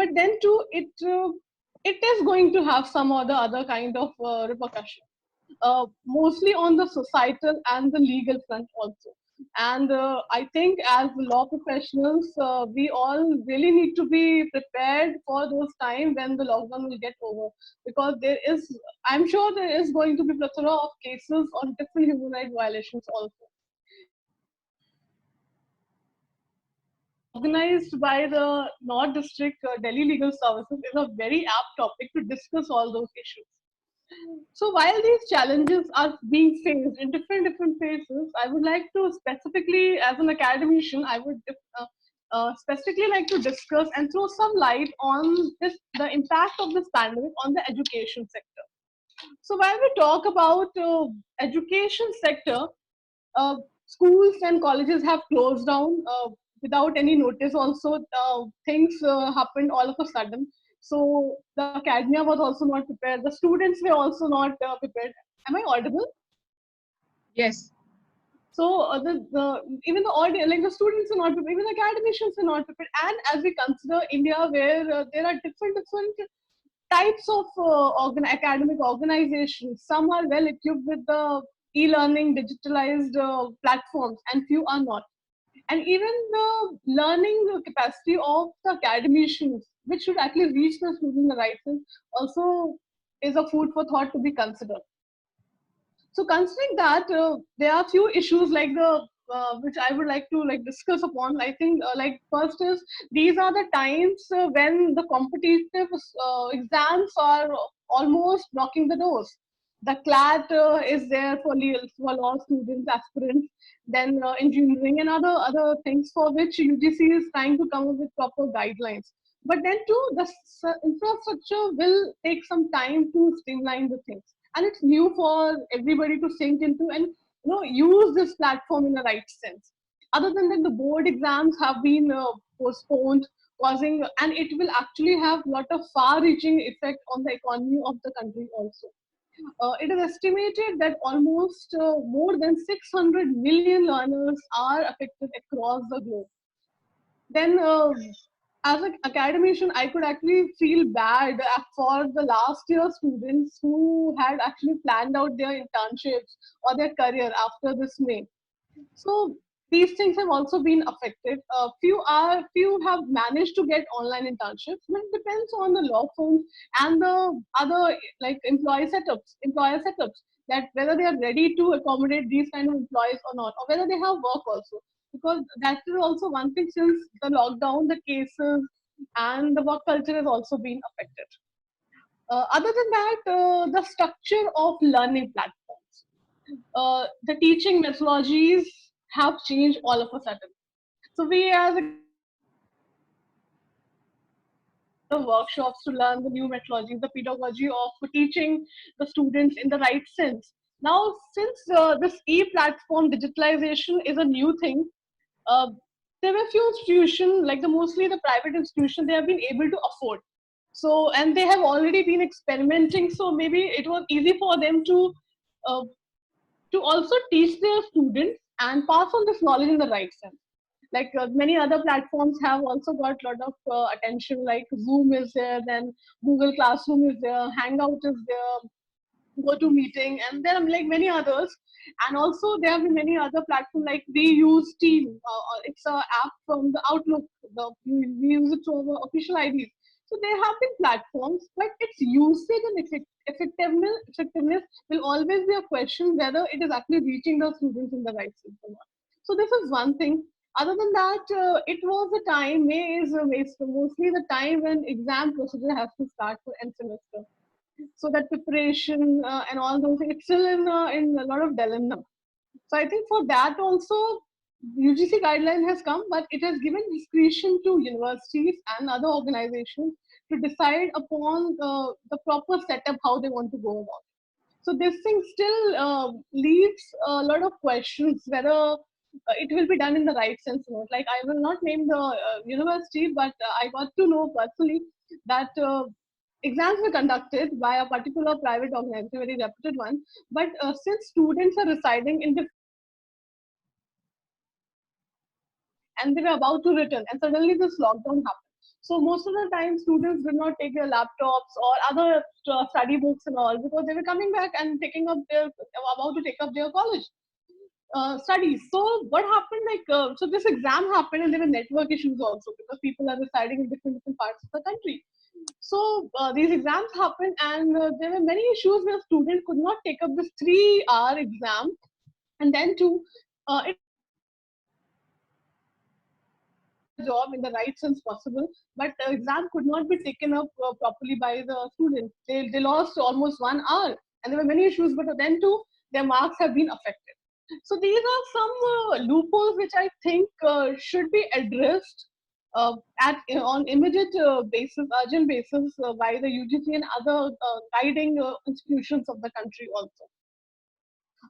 but then too it is going to have some other kind of repercussion, mostly on the societal and the legal front also. And I think as law professionals, we all really need to be prepared for those time when the lockdown will get over, because I'm sure there is going to be plethora of cases on different human rights violations also. Organized by the North District Delhi Legal Services is a very apt topic to discuss all those issues. So while these challenges are being faced in different phases, I would like to specifically, as an academician, I would specifically like to discuss and throw some light on the impact of this pandemic on the education sector. So while we talk about education sector, uh, schools and colleges have closed down without any notice. Also, things happened all of a sudden. So the academia was also not prepared. The students were also not prepared. Am I audible? Yes. So even the audience, like the students are not prepared, even the academicians are not prepared. And as we consider India, where there are different types of academic organizations. Some are well equipped with the e-learning digitalized platforms, and few are not. And even the learning capacity of the academicians, which should actually reach the student in the right sense, also is a food for thought to be considered. So considering that, there are few issues like the which I would like to like discuss upon. I think like first is these are the times when the competitive exams are almost knocking the doors. The CLAT is there for law students, aspirants, then engineering and other things for which UGC is trying to come up with proper guidelines. But then too, the infrastructure will take some time to streamline the things, and it's new for everybody to sink into and use this platform in the right sense. Other than that, the board exams have been postponed, causing, and it will actually have a lot of far-reaching effect on the economy of the country also. It is estimated that almost more than 600 million learners are affected across the globe. Then as an academician, I could actually feel bad for the last year students who had actually planned out their internships or their career after this May. So these things have also been affected. Few have managed to get online internships, but it depends on the law firms and the other like employer setups, that whether they are ready to accommodate these kind of employees or not, or whether they have work also. Because that is also one thing, since the lockdown, the cases and the work culture has also been affected. Other than that, the structure of learning platforms, the teaching methodologies have changed all of a sudden. So we as the workshops to learn the new methodologies, the pedagogy of teaching the students in the right sense. Now, since this e-platform digitalization is a new thing, uh, there were few institutions, like mostly the private institutions, they have been able to afford. So, and they have already been experimenting. So maybe it was easy for them uh, to also teach their students and pass on this knowledge in the right sense. Like many other platforms have also got a lot of attention, like Zoom is there, then Google Classroom is there, Hangout is there, GoToMeeting, and there are like many others. And also there have been many other platforms, like we use Team. It's an app from the Outlook. We use it through our official IDs. So there have been platforms, but its usage and effectiveness will always be a question whether it is actually reaching the students in the right sense or not. So this is one thing. Other than that, it was the time, May is mostly the time when exam procedure has to start for end semester. So that preparation and all those things, it's still in a lot of dilemma. So I think for that also, UGC guideline has come, but it has given discretion to universities and other organizations to decide upon the proper setup, how they want to go about it. So this thing still leaves a lot of questions whether it will be done in the right sense or not. Like I will not name the university, but I got to know personally that exams were conducted by a particular private organization, a very reputed one. But since students are residing in the and they were about to return, and suddenly this lockdown happened. So most of the time, students did not take their laptops or other study books and all, because they were coming back and taking up their about to take up their college studies. So what happened? So this exam happened, and there were network issues also, because people are residing in different parts of the country. So these exams happened, and there were many issues where students could not take up this 3-hour exam, and then to it job in the right sense possible, but the exam could not be taken up properly by the students. They lost almost 1 hour, and there were many issues, but then too, their marks have been affected. So these are some loopholes which I think should be addressed on immediate basis, urgent basis, by the UGC and other guiding institutions of the country also.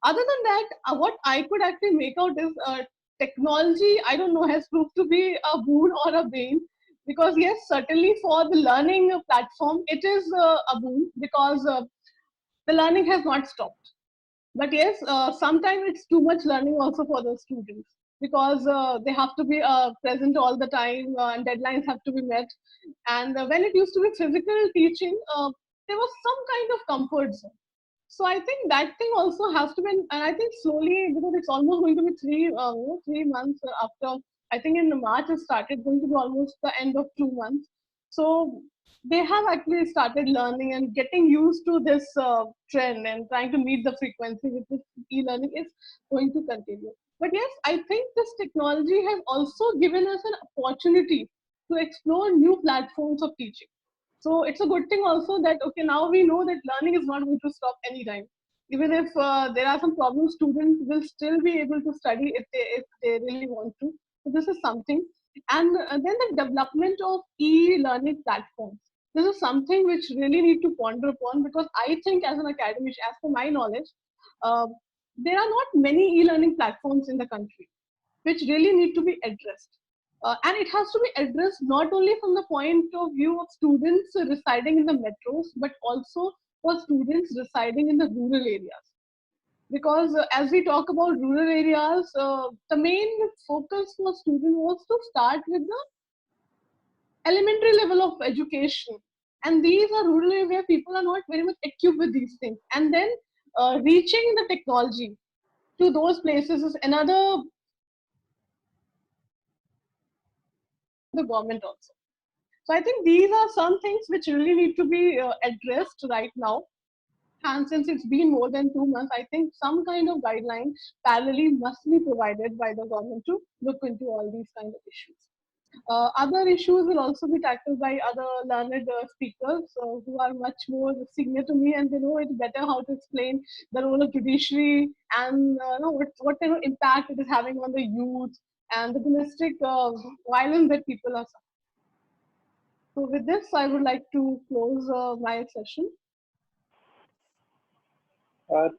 Other than that, what I could actually make out is technology, I don't know, has proved to be a boon or a bane. Because yes, certainly for the learning platform, it is a boon, because the learning has not stopped. But yes, sometimes it's too much learning also for the students, because they have to be present all the time, and deadlines have to be met. And when it used to be physical teaching, there was some kind of comfort zone. So I think that thing also has to be, and I think slowly, because it's almost going to be 3 months after. I think in March it started, going to be almost the end of 2 months. So they have actually started learning and getting used to this trend, and trying to meet the frequency with this e-learning is going to continue. But yes, I think this technology has also given us an opportunity to explore new platforms of teaching. So it's a good thing also that, okay, now we know that learning is not going to stop anytime. Even if there are some problems, students will still be able to study if they really want to. So this is something. And then the development of e-learning platforms. This is something which really need to ponder upon, because I think as an academic, as per my knowledge, uh, there are not many e-learning platforms in the country which really need to be addressed. And it has to be addressed not only from the point of view of students residing in the metros, but also for students residing in the rural areas. Because as we talk about rural areas, the main focus for students was to start with the elementary level of education. And these are rural areas where people are not very much equipped with these things. And then reaching the technology to those places is another, the government also. So I think these are some things which really need to be addressed right now. And since it's been more than 2 months, I think some kind of guideline parallelly must be provided by the government to look into all these kind of issues. Other issues will also be tackled by other learned speakers who are much more senior to me, and they know it better how to explain the role of judiciary, and what kind of impact it is having on the youth and the domestic violence that people are suffering. So with this, I would like to close my session.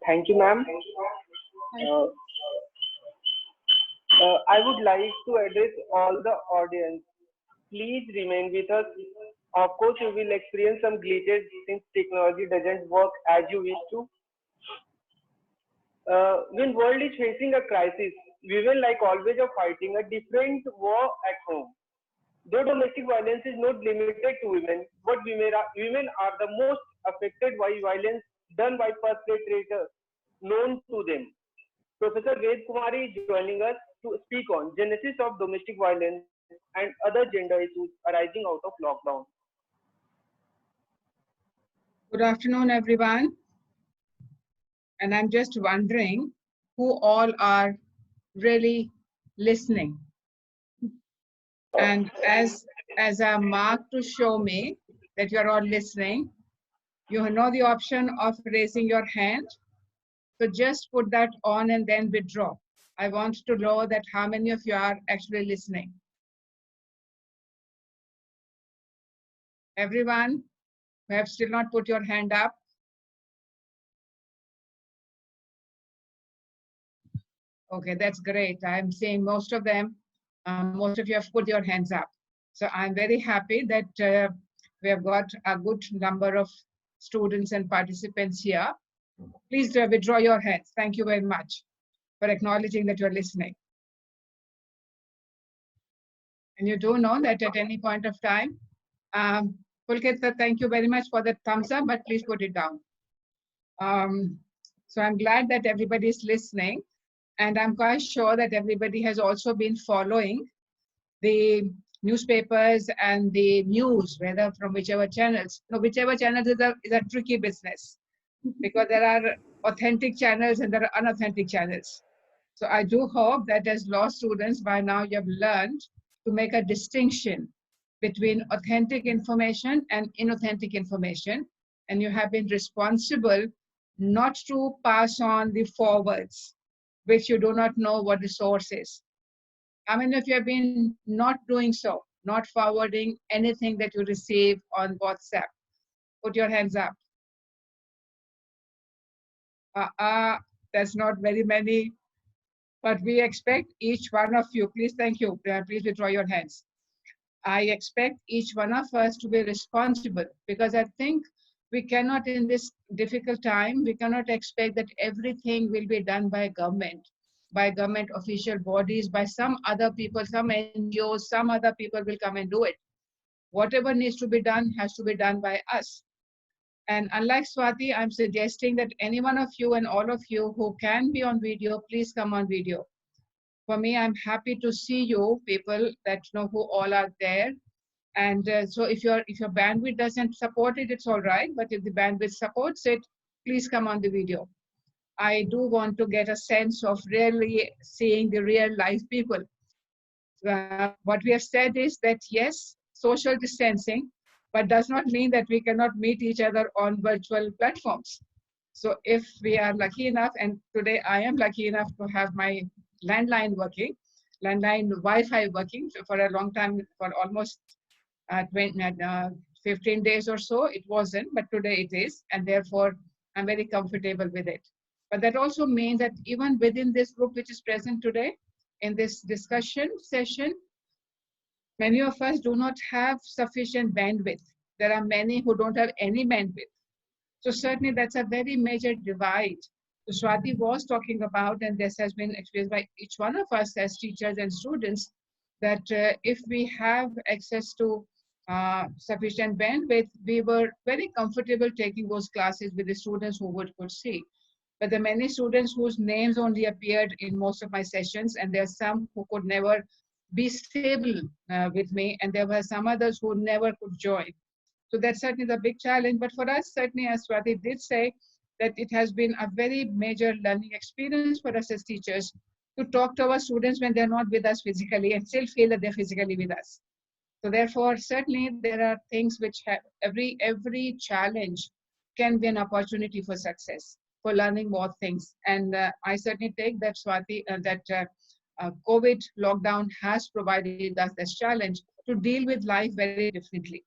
Thank you, ma'am. Thank you. I would like to address all the audience. Please remain with us. Of course, you will experience some glitches since technology doesn't work as you wish to. When world is facing a crisis, we will like always are fighting a different war at home. Though domestic violence is not limited to women, but women are the most affected by violence done by perpetrators known to them. Professor Ved Kumari is joining us to speak on genesis of domestic violence and other gender issues arising out of lockdown. Good afternoon, everyone. And I'm just wondering who all are really listening. And as a mark to show me that you're all listening, you know the option of raising your hand. So just put that on and then withdraw. I want to know that how many of you are actually listening. Everyone who have still not put your hand up. Okay, that's great. I'm seeing most of them, most of you have put your hands up. So I'm very happy that we have got a good number of students and participants here. Please withdraw your hands. Thank you very much for acknowledging that you're listening. And you do know that at any point of time, Pulkit, thank you very much for the thumbs up, but please put it down. So I'm glad that everybody is listening, and I'm quite sure that everybody has also been following the newspapers and the news, whether from whichever channels. No, whichever channels is a tricky business, because there are authentic channels and there are unauthentic channels. So I do hope that as law students, by now you have learned to make a distinction between authentic information and inauthentic information, and you have been responsible not to pass on the forwards, which you do not know what the source is. How many of you have been not doing so, not forwarding anything that you receive on WhatsApp? Put your hands up. That's not very many, but we expect each one of you, please, thank you, please withdraw your hands. I expect each one of us to be responsible, because I think we cannot, in this difficult time, we cannot expect that everything will be done by government official bodies, by some other people, some NGOs, some other people will come and do it. Whatever needs to be done has to be done by us. And unlike Swati, I'm suggesting that any one of you and all of you who can be on video, please come on video. For me, I'm happy to see you people that know who all are there. And so if your bandwidth doesn't support it, it's all right. But if the bandwidth supports it, please come on the video. I do want to get a sense of really seeing the real life people. What we have said is that yes, social distancing, but does not mean that we cannot meet each other on virtual platforms. So if we are lucky enough, and today I am lucky enough to have my landline working, landline Wi-Fi working for a long time, for almost 15 days or so, it wasn't, but today it is, and therefore I'm very comfortable with it. But that also means that even within this group which is present today, in this discussion session, many of us do not have sufficient bandwidth. There are many who don't have any bandwidth. So certainly that's a very major divide. So Swati was talking about, and this has been experienced by each one of us as teachers and students, that if we have access to sufficient bandwidth, we were very comfortable taking those classes with the students who could see. But there are many students whose names only appeared in most of my sessions, and there are some who could never be stable with me, and there were some others who never could join. So that's certainly the big challenge. But for us, certainly, as Swati did say, that it has been a very major learning experience for us as teachers to talk to our students when they're not with us physically and still feel that they're physically with us. So therefore, certainly there are things which have, every challenge can be an opportunity for success, for learning more things. And I certainly take that, Swati, COVID lockdown has provided us this challenge to deal with life very differently.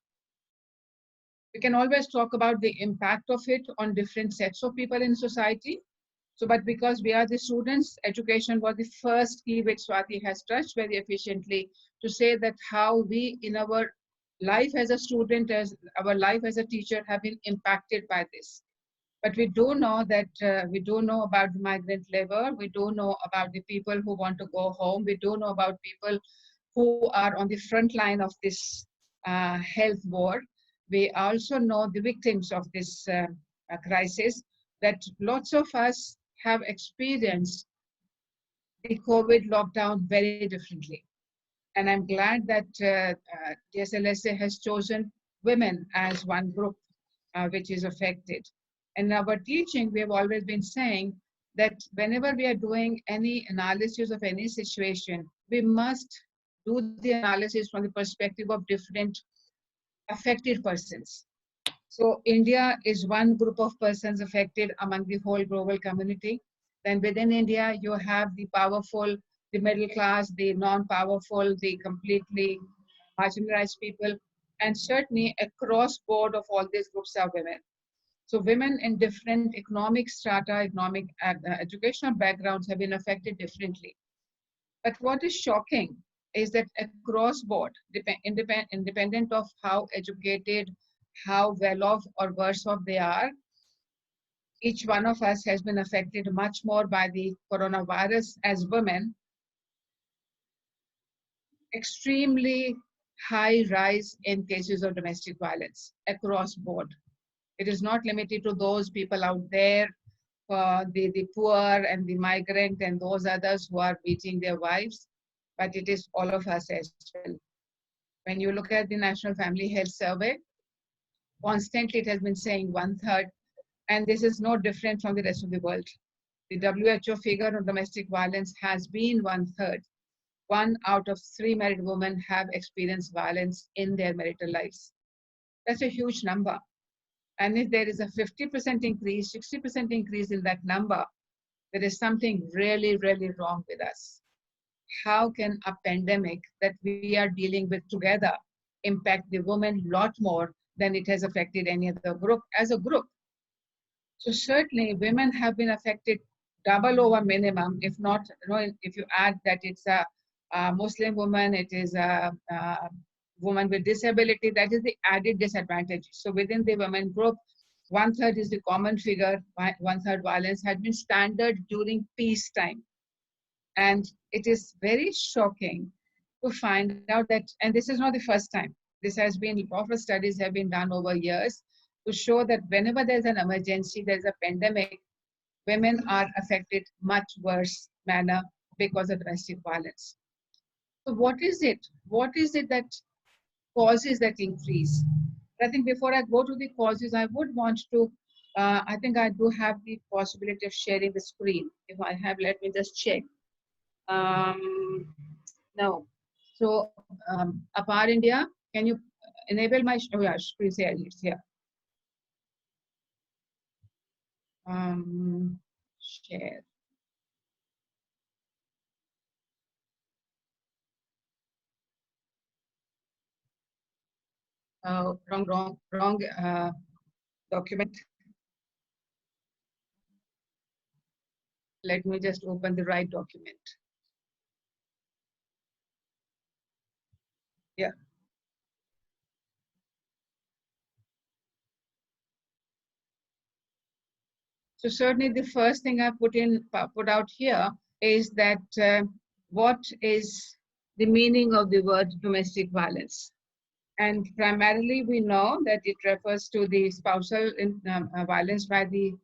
We can always talk about the impact of it on different sets of people in society. So, but because we are the students, education was the first key which Swati has touched very efficiently, to say that how we in our life as a student, as our life as a teacher, have been impacted by this. But we do know that we do know about the migrant labor. We do know about the people who want to go home. We do know about people who are on the front line of this health war. We also know the victims of this crisis, that lots of us have experienced the COVID lockdown very differently. And I'm glad that DSLSA has chosen women as one group which is affected. In our teaching, we have always been saying that whenever we are doing any analysis of any situation, we must do the analysis from the perspective of different affected persons. So India is one group of persons affected among the whole global community. Then within India, you have the powerful, the middle class, the non-powerful, the completely marginalized people, and certainly across board of all these groups are women. So women in different economic strata, economic educational backgrounds have been affected differently. But what is shocking is that across board, independent of how educated, how well off or worse off they are, each one of us has been affected much more by the coronavirus as women extremely high rise in cases of domestic violence across board. It is not limited to those people out there, the poor and the migrant and those others who are beating their wives, but it is all of us as well. When you look at the National Family Health Survey, constantly it has been saying 1/3, and this is no different from the rest of the world. The WHO figure of domestic violence has been 1/3. 1 out of 3 married women have experienced violence in their marital lives. That's a huge number. And if there is a 50% increase, 60% increase in that number, there is something really, really wrong with us. How can a pandemic that we are dealing with together impact the women a lot more than it has affected any other group as a group? So certainly women have been affected double over minimum, if not, if you add that it's a Muslim woman, it is a woman with disability, that is the added disadvantage. So within the women group, 1/3 is the common figure, 1/3 violence had been standard during peacetime. And it is very shocking to find out that, and this is not the first time, this has been, a lot of studies have been done over years to show that whenever there's an emergency, there's a pandemic, women are affected much worse manner because of domestic violence. So what is it? What is it that causes that increase? I think before I go to the causes, I would want to, I think I do have the possibility of sharing the screen. If I have, let me just check. No. So Apar India, can you enable my screen share? It's here. Share. Wrong document. Let me just open the right document. Yeah. So certainly the first thing I put out here is that what is the meaning of the word domestic violence? And primarily we know that it refers to the spousal violence by the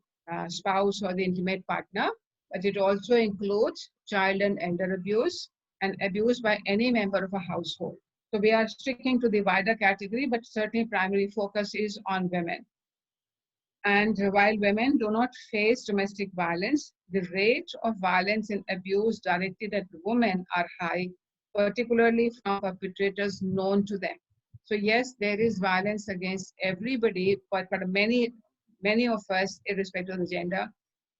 spouse or the intimate partner, but it also includes child and elder abuse and abuse by any member of a household. So we are sticking to the wider category, but certainly primary focus is on women. And while women do not face domestic violence, the rate of violence and abuse directed at women are high, particularly from perpetrators known to them. So yes, there is violence against everybody, but many of us, irrespective of the gender,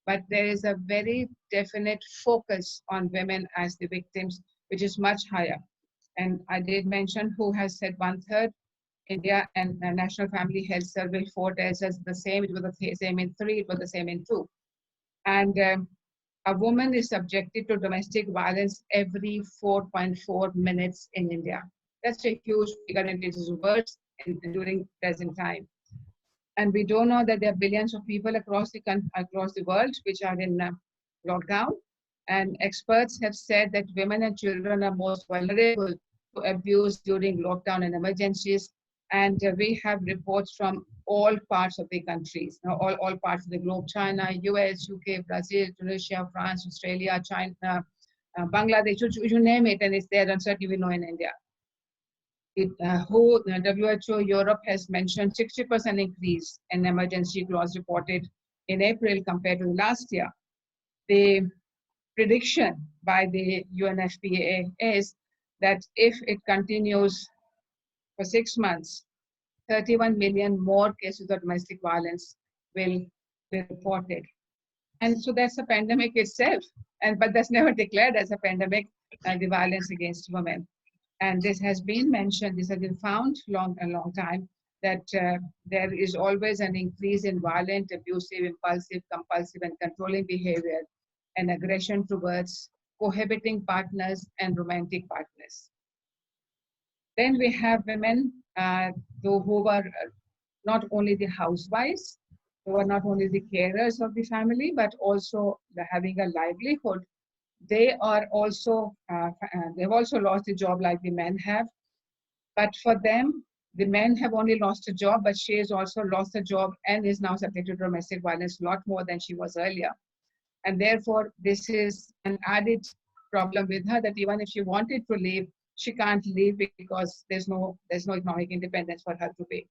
but there is a very definite focus on women as the victims, which is much higher. And I did mention who has said 1/3. India and National Family Health Survey 4 tells us the same. It was the same in 3, it was the same in 2. And a woman is subjected to domestic violence every 4.4 minutes in India. That's a huge figure, and it is worse during present time. And we do know that there are billions of people across the world which are in lockdown. And experts have said that women and children are most vulnerable to abuse during lockdown and emergencies. And we have reports from all parts of the countries, all parts of the globe: China, US, UK, Brazil, Tunisia, France, Australia, China, Bangladesh, you name it, and it's there, and certainly we know in India. WHO Europe has mentioned 60% increase in emergency clause reported in April compared to last year. The prediction by the UNFPA is that if it continues for 6 months, 31 million more cases of domestic violence will be reported. And so that's a pandemic itself, but that's never declared as a pandemic, the violence against women. And this has been mentioned, this has been found a long time, that there is always an increase in violent, abusive, impulsive, compulsive, and controlling behavior and aggression towards cohabiting partners and romantic partners. Then we have women who were not only the housewives, who were not only the carers of the family, but also having a livelihood. they are also, they've also lost a job like the men have. But for them, the men have only lost a job, but she has also lost a job and is now subject to domestic violence a lot more than she was earlier. And therefore, this is an added problem with her that even if she wanted to leave, she can't leave because there's no economic independence for her to pay.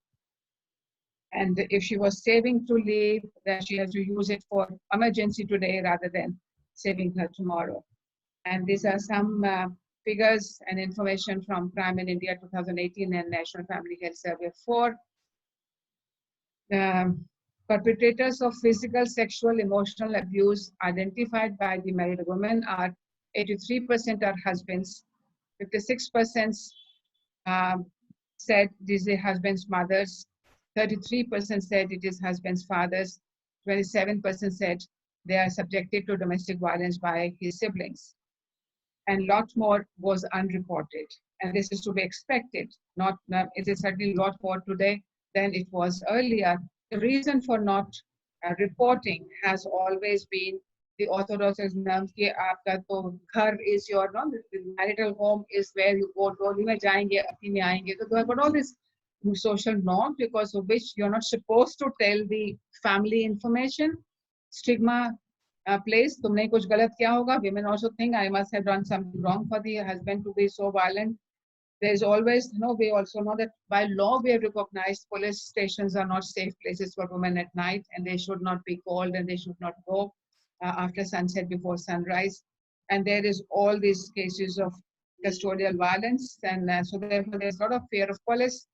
And if she was saving to leave, then she has to use it for emergency today rather than saving her tomorrow. And these are some figures and information from Crime in India 2018 and National Family Health Survey 4. Perpetrators of physical, sexual, emotional abuse identified by the married women are 83% are husbands, 56% said these are husbands' mothers, 33% said it is husbands' fathers, 27% said they are subjected to domestic violence by his siblings. And a lot more was unreported. And this is to be expected. It is certainly a lot more today than it was earlier. The reason for not reporting has always been the orthodoxism that आपका तो घर is your, no, the marital home is where you go, डोली में जाएंगे, अति में आएंगे. So there are all these social norms because of which you're not supposed to tell the family information. Stigma place, तुमने कुछ गलत किया होगा. Women also think I must have done something wrong for the husband to be so violent. There is always, we also know that by law we have recognized police stations are not safe places for women at night, and they should not be called and they should not go after sunset before sunrise. And there is all these cases of custodial violence, and so therefore there's a lot of fear of police.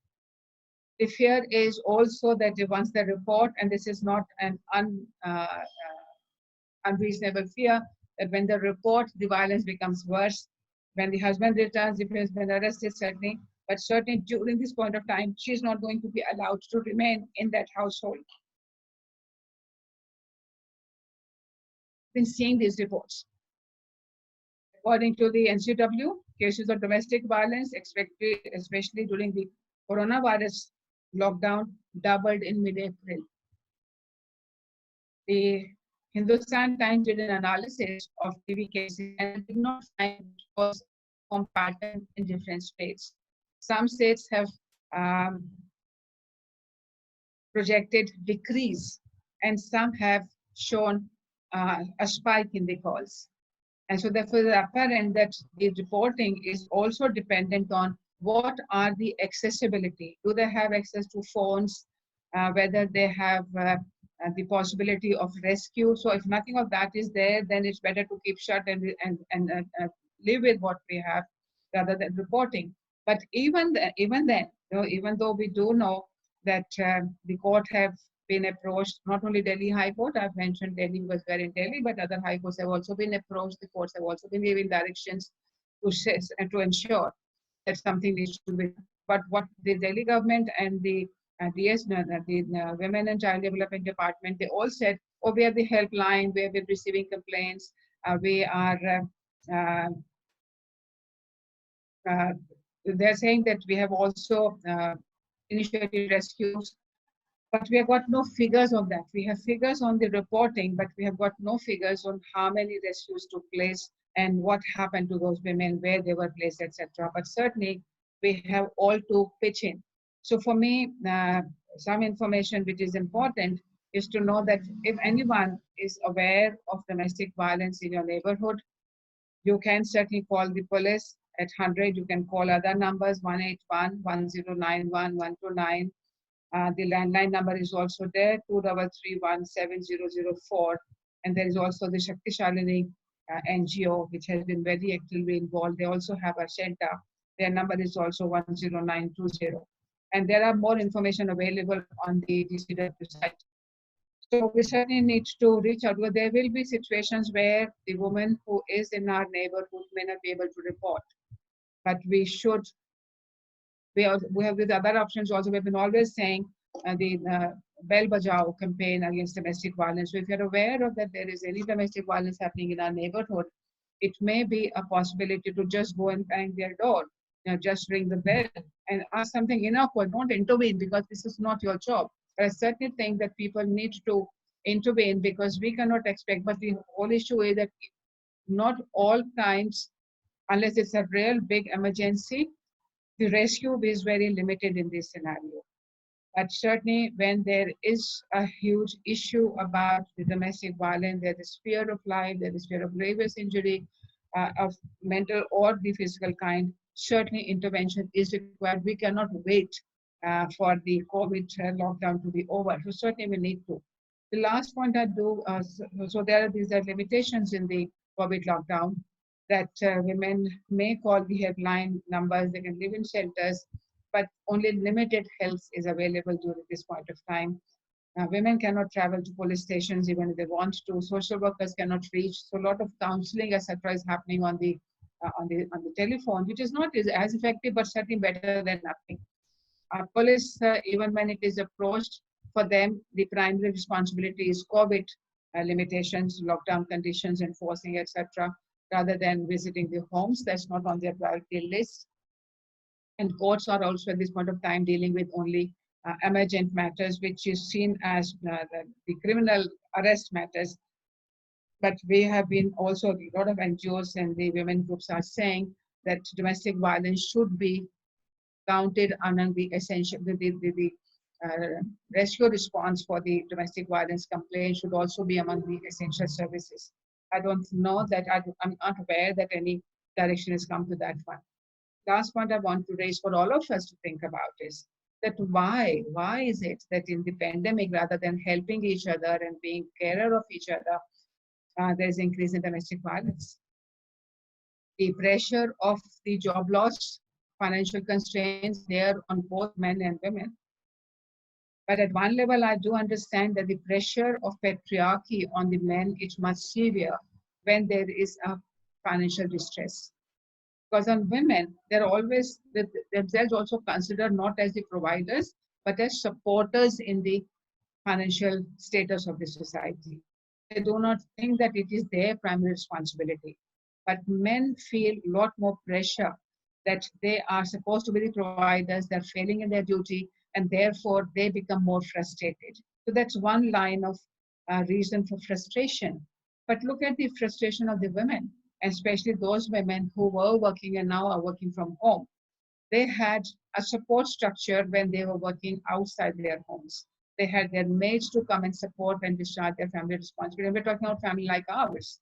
The fear is also that once they report, and this is not an unreasonable fear, that when they report, the violence becomes worse. When the husband returns, if he has been arrested, certainly, but certainly during this point of time, she's not going to be allowed to remain in that household. Been seeing these reports. According to the NCW, cases of domestic violence, especially during the coronavirus lockdown, doubled in mid-April. The Hindustan Times did an analysis of TV cases and did not find a pattern in different states. Some states have projected decrease, and some have shown a spike in the calls. And so therefore it's apparent that the reporting is also dependent on what are the accessibility. Do they have access to phones? Whether they have the possibility of rescue. So if nothing of that is there, then it's better to keep shut and live with what we have rather than reporting. But even then, even though we do know that the court have been approached, not only Delhi High Court, I've mentioned Delhi was there in Delhi, but other high courts have also been approached. The courts have also been giving directions to ensure that something needs to be. But what the Delhi government and the DS, the Women and Child Development Department, they all said, oh, we have the helpline, we have been receiving complaints, we are, they're saying that we have also initiated rescues, but we have got no figures on that. We have figures on the reporting, but we have got no figures on how many rescues took place and what happened to those women, where they were placed, etc. But certainly we have all to pitch in. So for me, some information which is important is to know that if anyone is aware of domestic violence in your neighborhood, you can certainly call the police at 100. You can call other numbers, 181-1091-129. The landline number is also there, 2331-7004. And there is also the Shakti Shalini NGO, which has been very actively involved. They also have a shelter. Their number is also 10920. And there are more information available on the DCW site. So we certainly need to reach out. There will be situations where the woman who is in our neighborhood may not be able to report. But we should, we have with other options also, we've been always saying the Bell Bajao campaign against domestic violence. So if you're aware of that there is any domestic violence happening in our neighborhood, it may be a possibility to just go and bang their door. Just ring the bell and ask something inawkward. Don't intervene because this is not your job. But I certainly think that people need to intervene because we cannot expect. But the whole issue is that not all times, unless it's a real big emergency, the rescue is very limited in this scenario. But certainly when there is a huge issue about the domestic violence, there is fear of life, there is fear of grievous injury, of mental or the physical kind, certainly intervention is required. We cannot wait for the COVID lockdown to be over. So certainly we need to. The last point I do, so there are these limitations in the COVID lockdown that women may call the headline numbers, they can live in shelters, but only limited help is available during this point of time. Women cannot travel to police stations even if they want to. Social workers cannot reach. So a lot of counseling, etc., is happening on the telephone, which is not as effective, but certainly better than nothing. Police, even when it is approached, for them the primary responsibility is COVID limitations, lockdown conditions, enforcing, etc., rather than visiting the homes. That's not on their priority list. And courts are also at this point of time dealing with only emergent matters, which is seen as the criminal arrest matters. But we have been also, a lot of NGOs and the women groups are saying that domestic violence should be counted among the essential, the rescue response for the domestic violence complaint should also be among the essential services. I don't know that, I'm not aware that any direction has come to that one. Last point I want to raise for all of us to think about is that why is it that in the pandemic, rather than helping each other and being carer of each other, there's increase in domestic violence? The pressure of the job loss, financial constraints there on both men and women. But at one level, I do understand that the pressure of patriarchy on the men is much severe when there is a financial distress. Because on women, they're always themselves also considered not as the providers, but as supporters in the financial status of the society. They do not think that it is their primary responsibility. But men feel a lot more pressure that they are supposed to be the providers, they're failing in their duty, and therefore they become more frustrated. So that's one line of reason for frustration. But look at the frustration of the women, especially those women who were working and now are working from home. They had a support structure when they were working outside their homes. They had their maids to come and support and discharge their family responsibility. And we're talking about family like ours,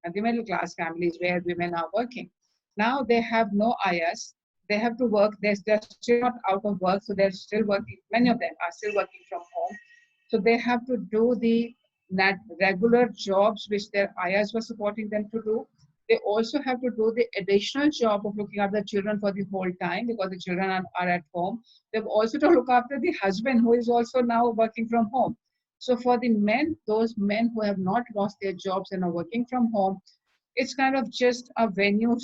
and the middle class families where women are working. Now they have no ayahs. They have to work. They're still not out of work, so they're still working. Many of them are still working from home. So they have to do the regular jobs which their ayahs were supporting them to do. They also have to do the additional job of looking after the children for the whole time because the children are at home. They've also to look after the husband who is also now working from home. So for the men, those men who have not lost their jobs and are working from home, it's kind of just a venue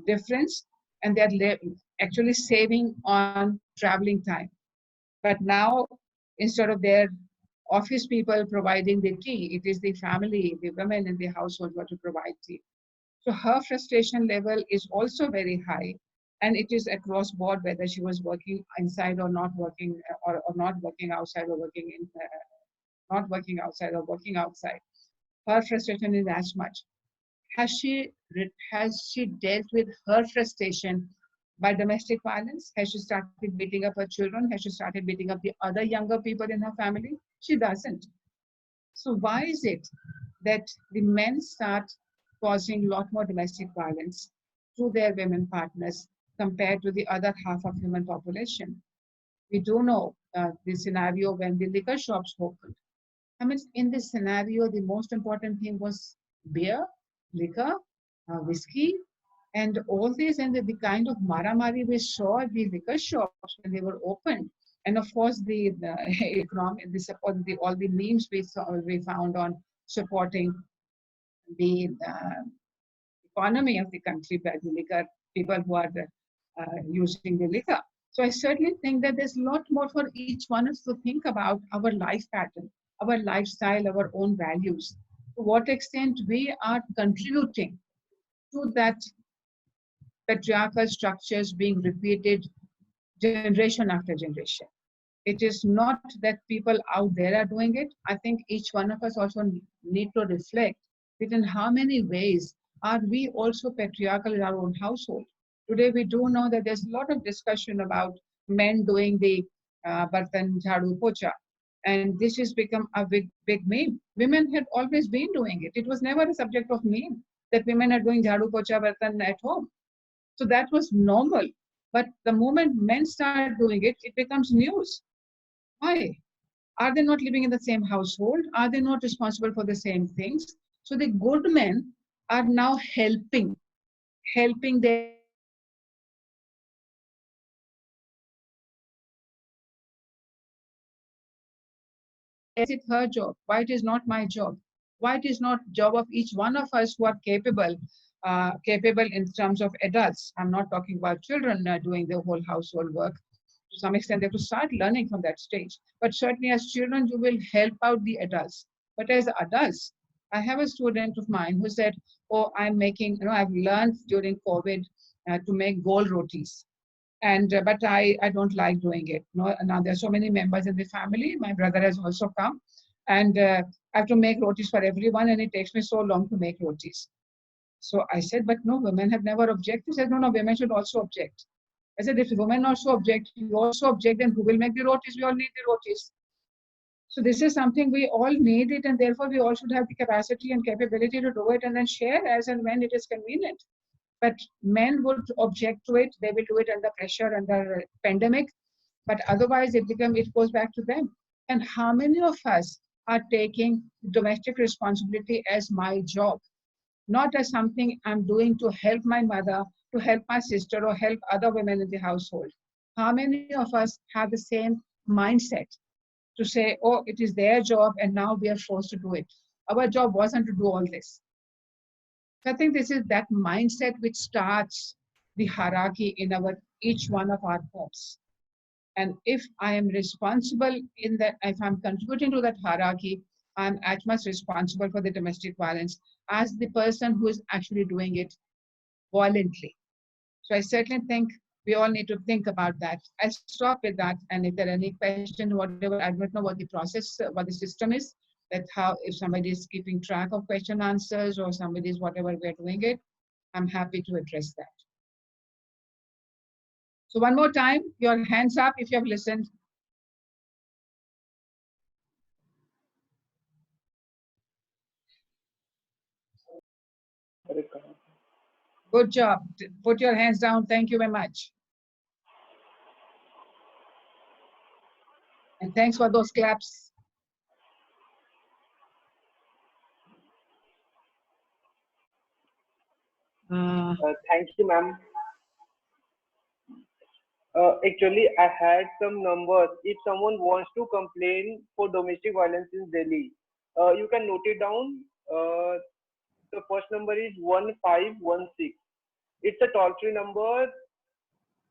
difference, and they're actually saving on traveling time. But now, instead of their office people providing the tea, it is the family, the women in the household who are to provide tea. So her frustration level is also very high, and it is across board whether she was working inside or not working, or not working outside or working in, not working outside or working outside. Her frustration is as much. Has she dealt with her frustration by domestic violence? Has she started beating up her children? Has she started beating up the other younger people in her family? She doesn't. So why is it that the men start causing a lot more domestic violence to their women partners compared to the other half of human population? We do know the scenario when the liquor shops opened. I mean, in this scenario, the most important thing was beer, liquor, whiskey, and all this, and the kind of maramari we saw at the liquor shops when they were opened. And of course, the economic, the support, all the memes we found on supporting the economy of the country by the liquor, people who are using the liquor. So I certainly think that there's a lot more for each one of us to think about our life pattern, our lifestyle, our own values. To what extent we are contributing to that patriarchal structures being repeated generation after generation. It is not that people out there are doing it. I think each one of us also need to reflect within how many ways are we also patriarchal in our own household? Today, we do know that there's a lot of discussion about men doing the bartan jhadu pocha. And this has become a big meme. Women had always been doing it. It was never a subject of meme that women are doing jhadu pocha bartan at home. So that was normal. But the moment men start doing it, it becomes news. Why? Are they not living in the same household? Are they not responsible for the same things? So the good men are now helping their is it her job? Why it is not my job? Why it is not job of each one of us who are capable in terms of adults? I'm not talking about children doing the whole household work. To some extent, they have to start learning from that stage. But certainly as children, you will help out the adults. But as adults, I have a student of mine who said, oh, I'm making, I've learned during COVID to make gold rotis. And but I don't like doing it. Now there are so many members in the family. My brother has also come, and I have to make rotis for everyone, and it takes me so long to make rotis. So I said, but no, women have never objected. He said, no, women should also object. I said, if women also object, you also object, then who will make the rotis? We all need the rotis. So this is something we all need it, and therefore we all should have the capacity and capability to do it, and then share as and when it is convenient. But men would object to it. They will do it under pressure, under pandemic. But otherwise, it goes back to them. And how many of us are taking domestic responsibility as my job, not as something I'm doing to help my mother, to help my sister, or help other women in the household? How many of us have the same mindset to say, oh, it is their job, and now we are forced to do it? Our job wasn't to do all this. I think this is that mindset which starts the hierarchy in each one of our homes. And if I am responsible in that, if I'm contributing to that hierarchy, I'm as much responsible for the domestic violence as the person who is actually doing it violently. So I certainly think we all need to think about that. I'll stop with that. And if there are any questions, whatever, I don't know what the process, what the system is, that how, if somebody is keeping track of question answers or somebody is whatever we're doing it, I'm happy to address that. So one more time, your hands up if you have listened. Good job. Put your hands down. Thank you very much. And thanks for those claps. Thank you, ma'am. Actually, I had some numbers. If someone wants to complain for domestic violence in Delhi, you can note it down. The first number is 1516. It's a toll-free number,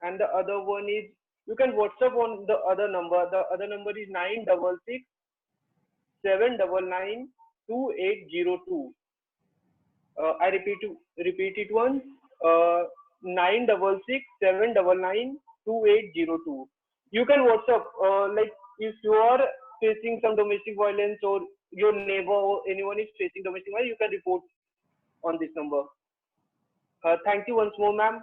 and the other one is, you can WhatsApp on the other number. The other number is 966 799 2802. I repeat it once. 966 799 2802. You can WhatsApp, like if you are facing some domestic violence, or your neighbor or anyone is facing domestic violence, you can report on this number. Thank you once more, ma'am.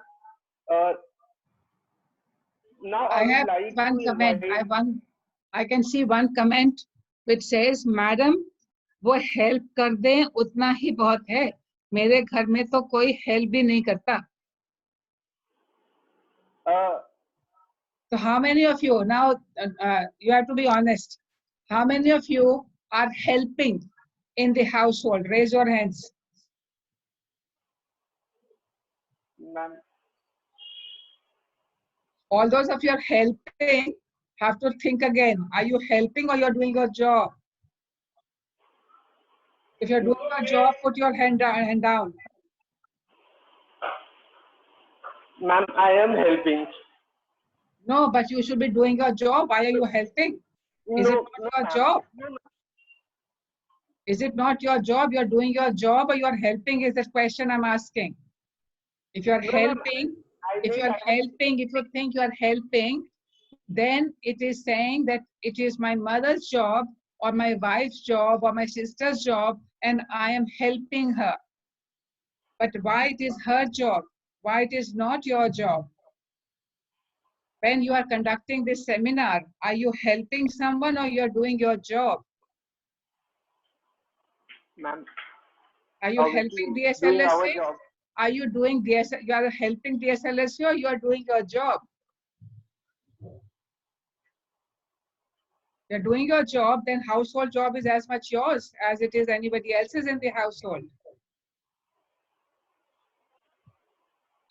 Now I have like one comment. I can see one comment which says, Madam, वो help कर दें उतना ही बहुत है. मेरे घर में तो कोई help भी नहीं करता. So how many of you, now you have to be honest, how many of you are helping in the household? Raise your hands. All those of you are helping have to think again. Are you helping or you're doing your job? If you're doing your job, put your hand down. Ma'am, I am helping. No, but you should be doing your job. Why are you helping? Is it not your job? Is it not your job? You're doing your job or you're helping is the question I'm asking. If you're helping, if you think you're helping, then it is saying that it is my mother's job or my wife's job or my sister's job and I am helping her. But why it is her job? Why it is not your job? When you are conducting this seminar, are you helping someone or you are doing your job? Ma'am, Are you helping obviously doing our DSLSA? job. Are you doing DSL? You are helping DSLSA or you are doing your job? You're doing your job, then household job is as much yours as it is anybody else's in the household.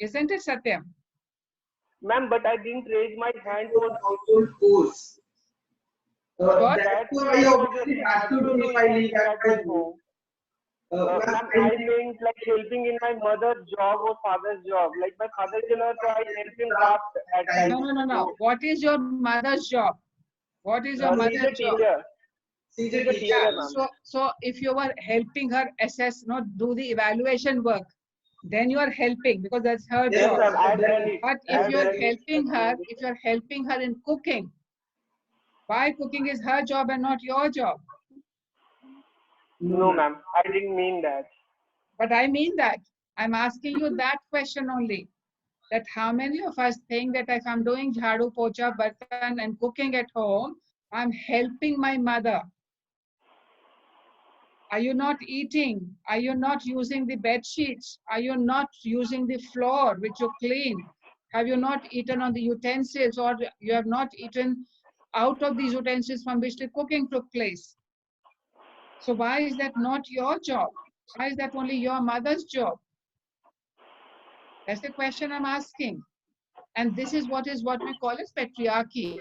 Isn't it, Satyam? Ma'am, but I didn't raise my hand for household chores. What? That I obviously have to do if I live at my home. Ma'am, I meant like helping in my mother's job or father's job. Like my father is a nurse, so I help him craft at times. No. What is your mother's job? What is your She's a mother's job? teacher. She's a teacher, ma'am. So if you were helping her assess, not do the evaluation work, then you are helping because that's her Yes, job. ma'am, I've done it. But if you're helping her in cooking, why cooking is her job and not your job? No, ma'am, I didn't mean that. But I mean that. I'm asking you that question only. That how many of us think that if I'm doing jhadu, pocha, bartan and cooking at home, I'm helping my mother. Are you not eating? Are you not using the bed sheets? Are you not using the floor which you clean? Have you not eaten on the utensils or you have not eaten out of these utensils from which the cooking took place? So why is that not your job? Why is that only your mother's job? That's the question I'm asking. And this is what we call as patriarchy.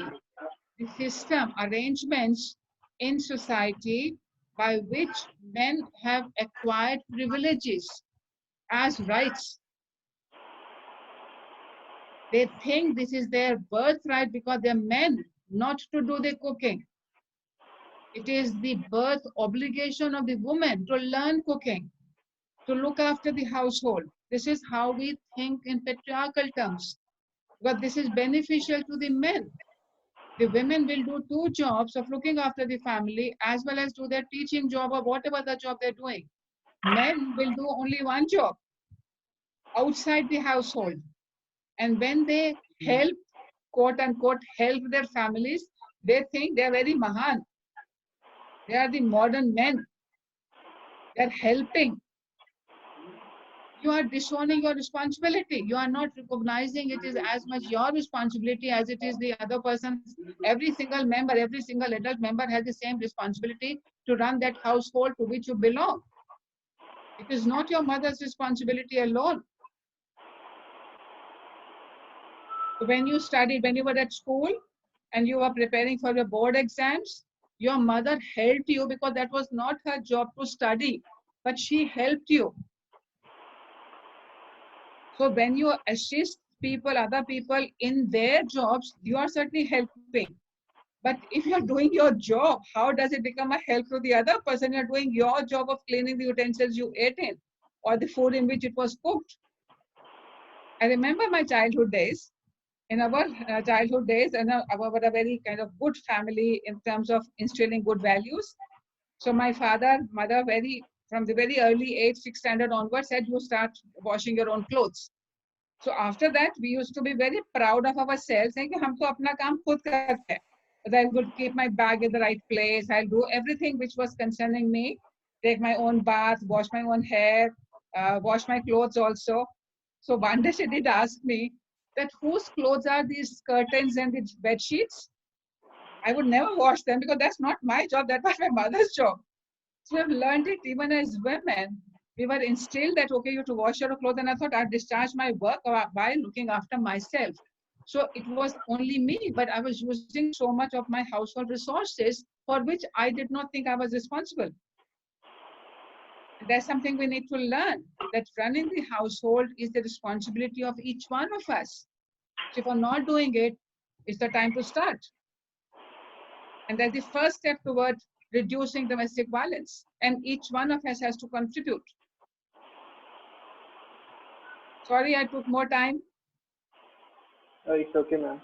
The system, arrangements in society by which men have acquired privileges as rights. They think this is their birthright because they're men, not to do the cooking. It is the birth obligation of the woman to learn cooking, to look after the household. This is how we think in patriarchal terms. But this is beneficial to the men. The women will do two jobs of looking after the family as well as do their teaching job or whatever the job they're doing. Men will do only one job outside the household. And when they help, quote unquote, help their families, they think they're very Mahan. They are the modern men. They're helping. You are disowning your responsibility. You are not recognizing it is as much your responsibility as it is the other person's. Every single member, every single adult member has the same responsibility to run that household to which you belong. It is not your mother's responsibility alone. When you studied, when you were at school and you were preparing for your board exams, your mother helped you because that was not her job to study, but she helped you. So when you assist people, other people in their jobs, you are certainly helping. But if you're doing your job, how does it become a help to the other person? You're doing your job of cleaning the utensils you ate in or the food in which it was cooked. I remember my childhood days. In our childhood days, and our a very kind of good family in terms of instilling good values. So my father, mother, from the very early age, 6th standard onwards, said you start washing your own clothes. So after that, we used to be very proud of ourselves, saying, "Hum to apna kaam khud karte hain." But I would keep my bag in the right place. I'll do everything which was concerning me. Take my own bath, wash my own hair, wash my clothes also. So one day she did ask me that whose clothes are these curtains and the bed sheets? I would never wash them because that's not my job. That was my mother's job. So we've learned it even as women. We were instilled that, okay, you have to wash your clothes. And I thought I'd discharge my work by looking after myself. So it was only me, but I was using so much of my household resources for which I did not think I was responsible. That's something we need to learn, that running the household is the responsibility of each one of us. So if we're not doing it, it's the time to start. And that's the first step toward reducing domestic violence. And each one of us has to contribute. Sorry, I took more time. It's okay, ma'am.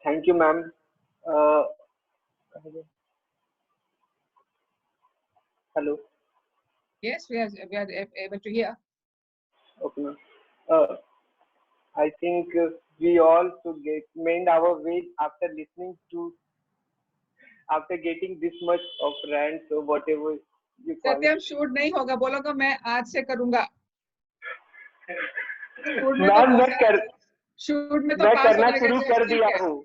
Thank you, ma'am. Hello. Yes, we are able to hear. Okay, ma'am. I think we all should mend our ways after listening to, after getting this much of rants or whatever you call it. Satyam shoot नहीं होगा, बोलोगा मैं आज से करूंगा। Shoot में तो ma'am बहुत सारा, शूट में तो मैं पास हो करना जाएगा, शुरू कर ठीक दिया है। हूँ।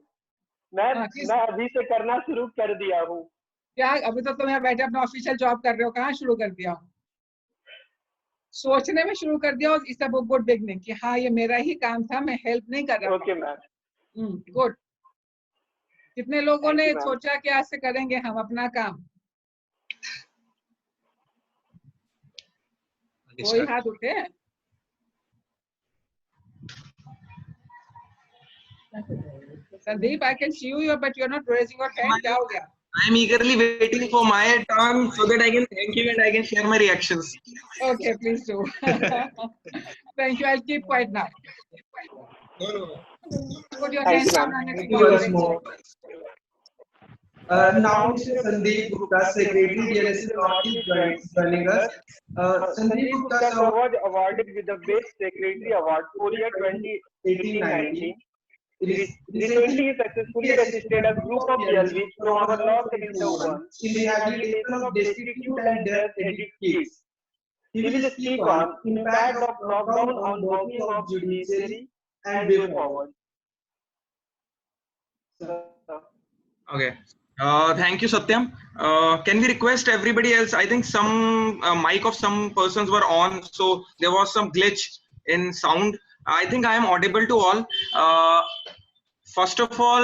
मैं हाँ, मैं अभी से करना शुरू कर दिया हूँ। क्या अभी तो तुम यहाँ बैठे अपना ऑफिशियल जॉब कर रहे हो, कहाँ शुरू कर दिया? सोचने में शुरू कर दिया, और इस सब गुड बिगनिंग कि हाँ ये मेरा ही काम था, मैं हेल्प नहीं कर रहा। Okay ma'am. गुड। कितने लोगों Thank ने you, ma'am. सोचा कि आज से करेंगे हम अपना काम? कोई हाथ उठे? Sandeep, I can see you, but you're not raising your hand. क्या हो गया? I'm eagerly waiting for my turn so that I can thank you and I can share my reactions. Okay, please do. Thank you. I'll keep quiet now. Put your Thank hands you, down ma'am. and Thank you once more. Now, Now, Mr. Sandeep Gupta, Secretary, JLSC Northeast, joining us. Sandeep Gupta sir was awarded with the Best Secretary Award for year 2018-19. Recently, he successfully assisted a group of PLVs from our Law Center 1 in the rehabilitation of destitute and death-addict kids. He will speak on impact of lockdown on working of judiciary and way forward. Okay. Thank you, Satyam. Can we request everybody else? I think some mic of some persons were on, so there was some glitch in sound. I think I am audible to all. First of all,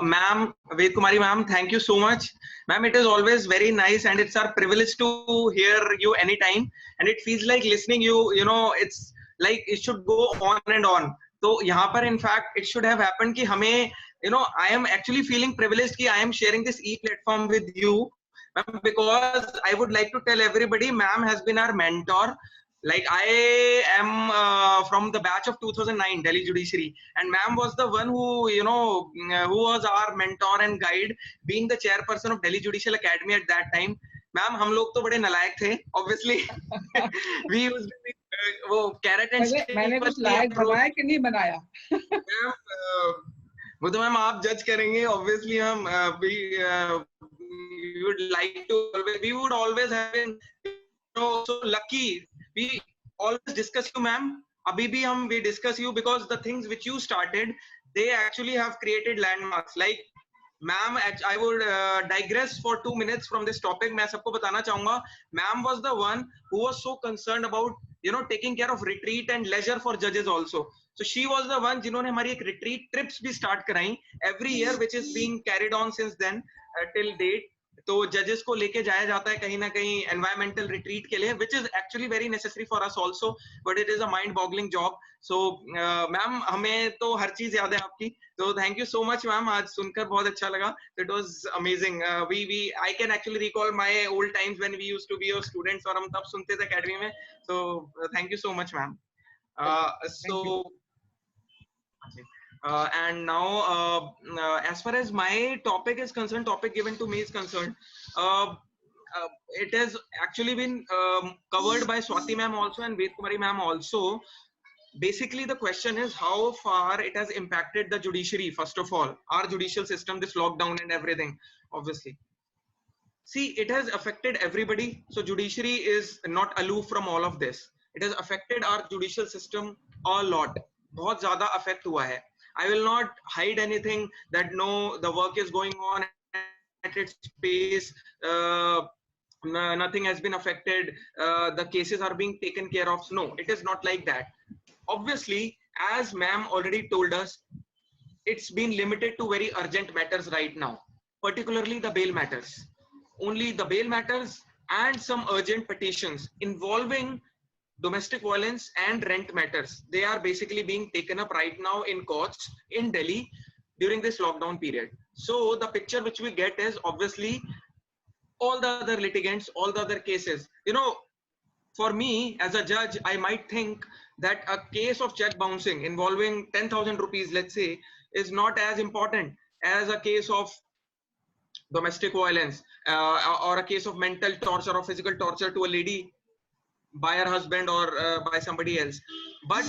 ma'am, Ved Kumari ma'am, thank you so much. Ma'am, it is always very nice and it's our privilege to hear you anytime. And it feels like listening you know, it's like it should go on and on. So यहाँ पर in fact, it should have happened कि हमें, you know, I am actually feeling privileged कि I am sharing this e-platform with you, ma'am, because I would like to tell everybody, ma'am has been our mentor. Like I am from the batch of 2009 Delhi Judiciary, and ma'am was the one who, you know, who was our mentor and guide, being the chairperson of Delhi Judicial Academy at that time. Ma'am, हम लोग तो बड़े नालायक थे, obviously. We used to be, वो carrot and stick. मैंने कुछ लायक बनाया कि नहीं बनाया? Ma'am, वो तो मैम आप जज करेंगे. Obviously हम we would like to always, we would always have been, you know, so lucky. We always discuss you, ma'am. Abhi bhi hum we discuss you because the things which you started, they actually have created landmarks. Like, ma'am, I would digress for 2 minutes from this topic. मैं सबको बताना चाहूँगा. Ma'am was the one who was so concerned about, you know, taking care of retreat and leisure for judges also. So she was the one जिन्होंने हमारी एक retreat trips भी start कराई every year, which is being carried on since then till date. तो जजेस को लेके जाया जाता है कहीं ना कहीं एनवायरमेंटल रिट्रीट के लिए, which is actually very necessary for us also, but it is a mind boggling job. So ma'am, हमें तो हर चीज याद है आपकी, तो thank you so much ma'am. आज सुनकर बहुत अच्छा लगा. It was amazing. We I can actually recall my old times when we used to be your students, और हम तब सुनते थे एकेडमी में. So thank you so much ma'am. So and now, as far as my topic is concerned, topic given to me is concerned, it has actually been covered by Swati ma'am also and Ved Kumari ma'am also. Basically, the question is how far it has impacted the judiciary, first of all, our judicial system, this lockdown and everything, obviously. See, it has affected everybody. So judiciary is not aloof from all of this. It has affected our judicial system a lot. बहुत ज़्यादा affect हुआ है. I will not hide anything that no, the work is going on at its pace. Nothing has been affected. The cases are being taken care of. No, it is not like that. Obviously, as ma'am already told us, it's been limited to very urgent matters right now, particularly the bail matters. Only the bail matters and some urgent petitions involving domestic violence and rent matters, they are basically being taken up right now in courts in Delhi during this lockdown period. So the picture which we get is obviously all the other litigants, all the other cases. You know, for me as a judge, I might think that a case of check bouncing involving 10,000 rupees, let's say, is not as important as a case of domestic violence or a case of mental torture or physical torture to a lady by her husband or by somebody else. But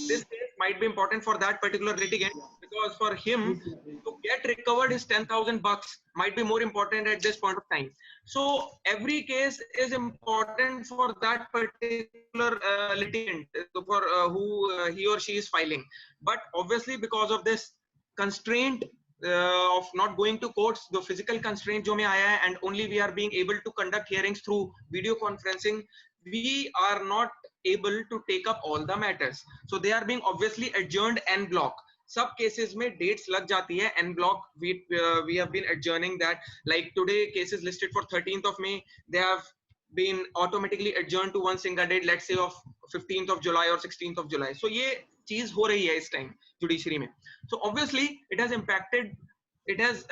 this case might be important for that particular litigant, because for him to get recovered his 10,000 bucks might be more important at this point of time. So every case is important for that particular litigant, for who he or she is filing. But obviously because of this constraint of not going to courts, the physical constraint जो में आया है, and only we are being able to conduct hearings through video conferencing, we are not able to take up all the matters. So they are being obviously adjourned en bloc. Sub cases में dates लग जाती है en bloc. We have been adjourning that. Like today, cases listed for 13th of May, they have been automatically adjourned to one single date, let's say of 15th of July or 16th of July. So ये चीज हो रही है इस time judiciary में. So obviously it has impacted. It has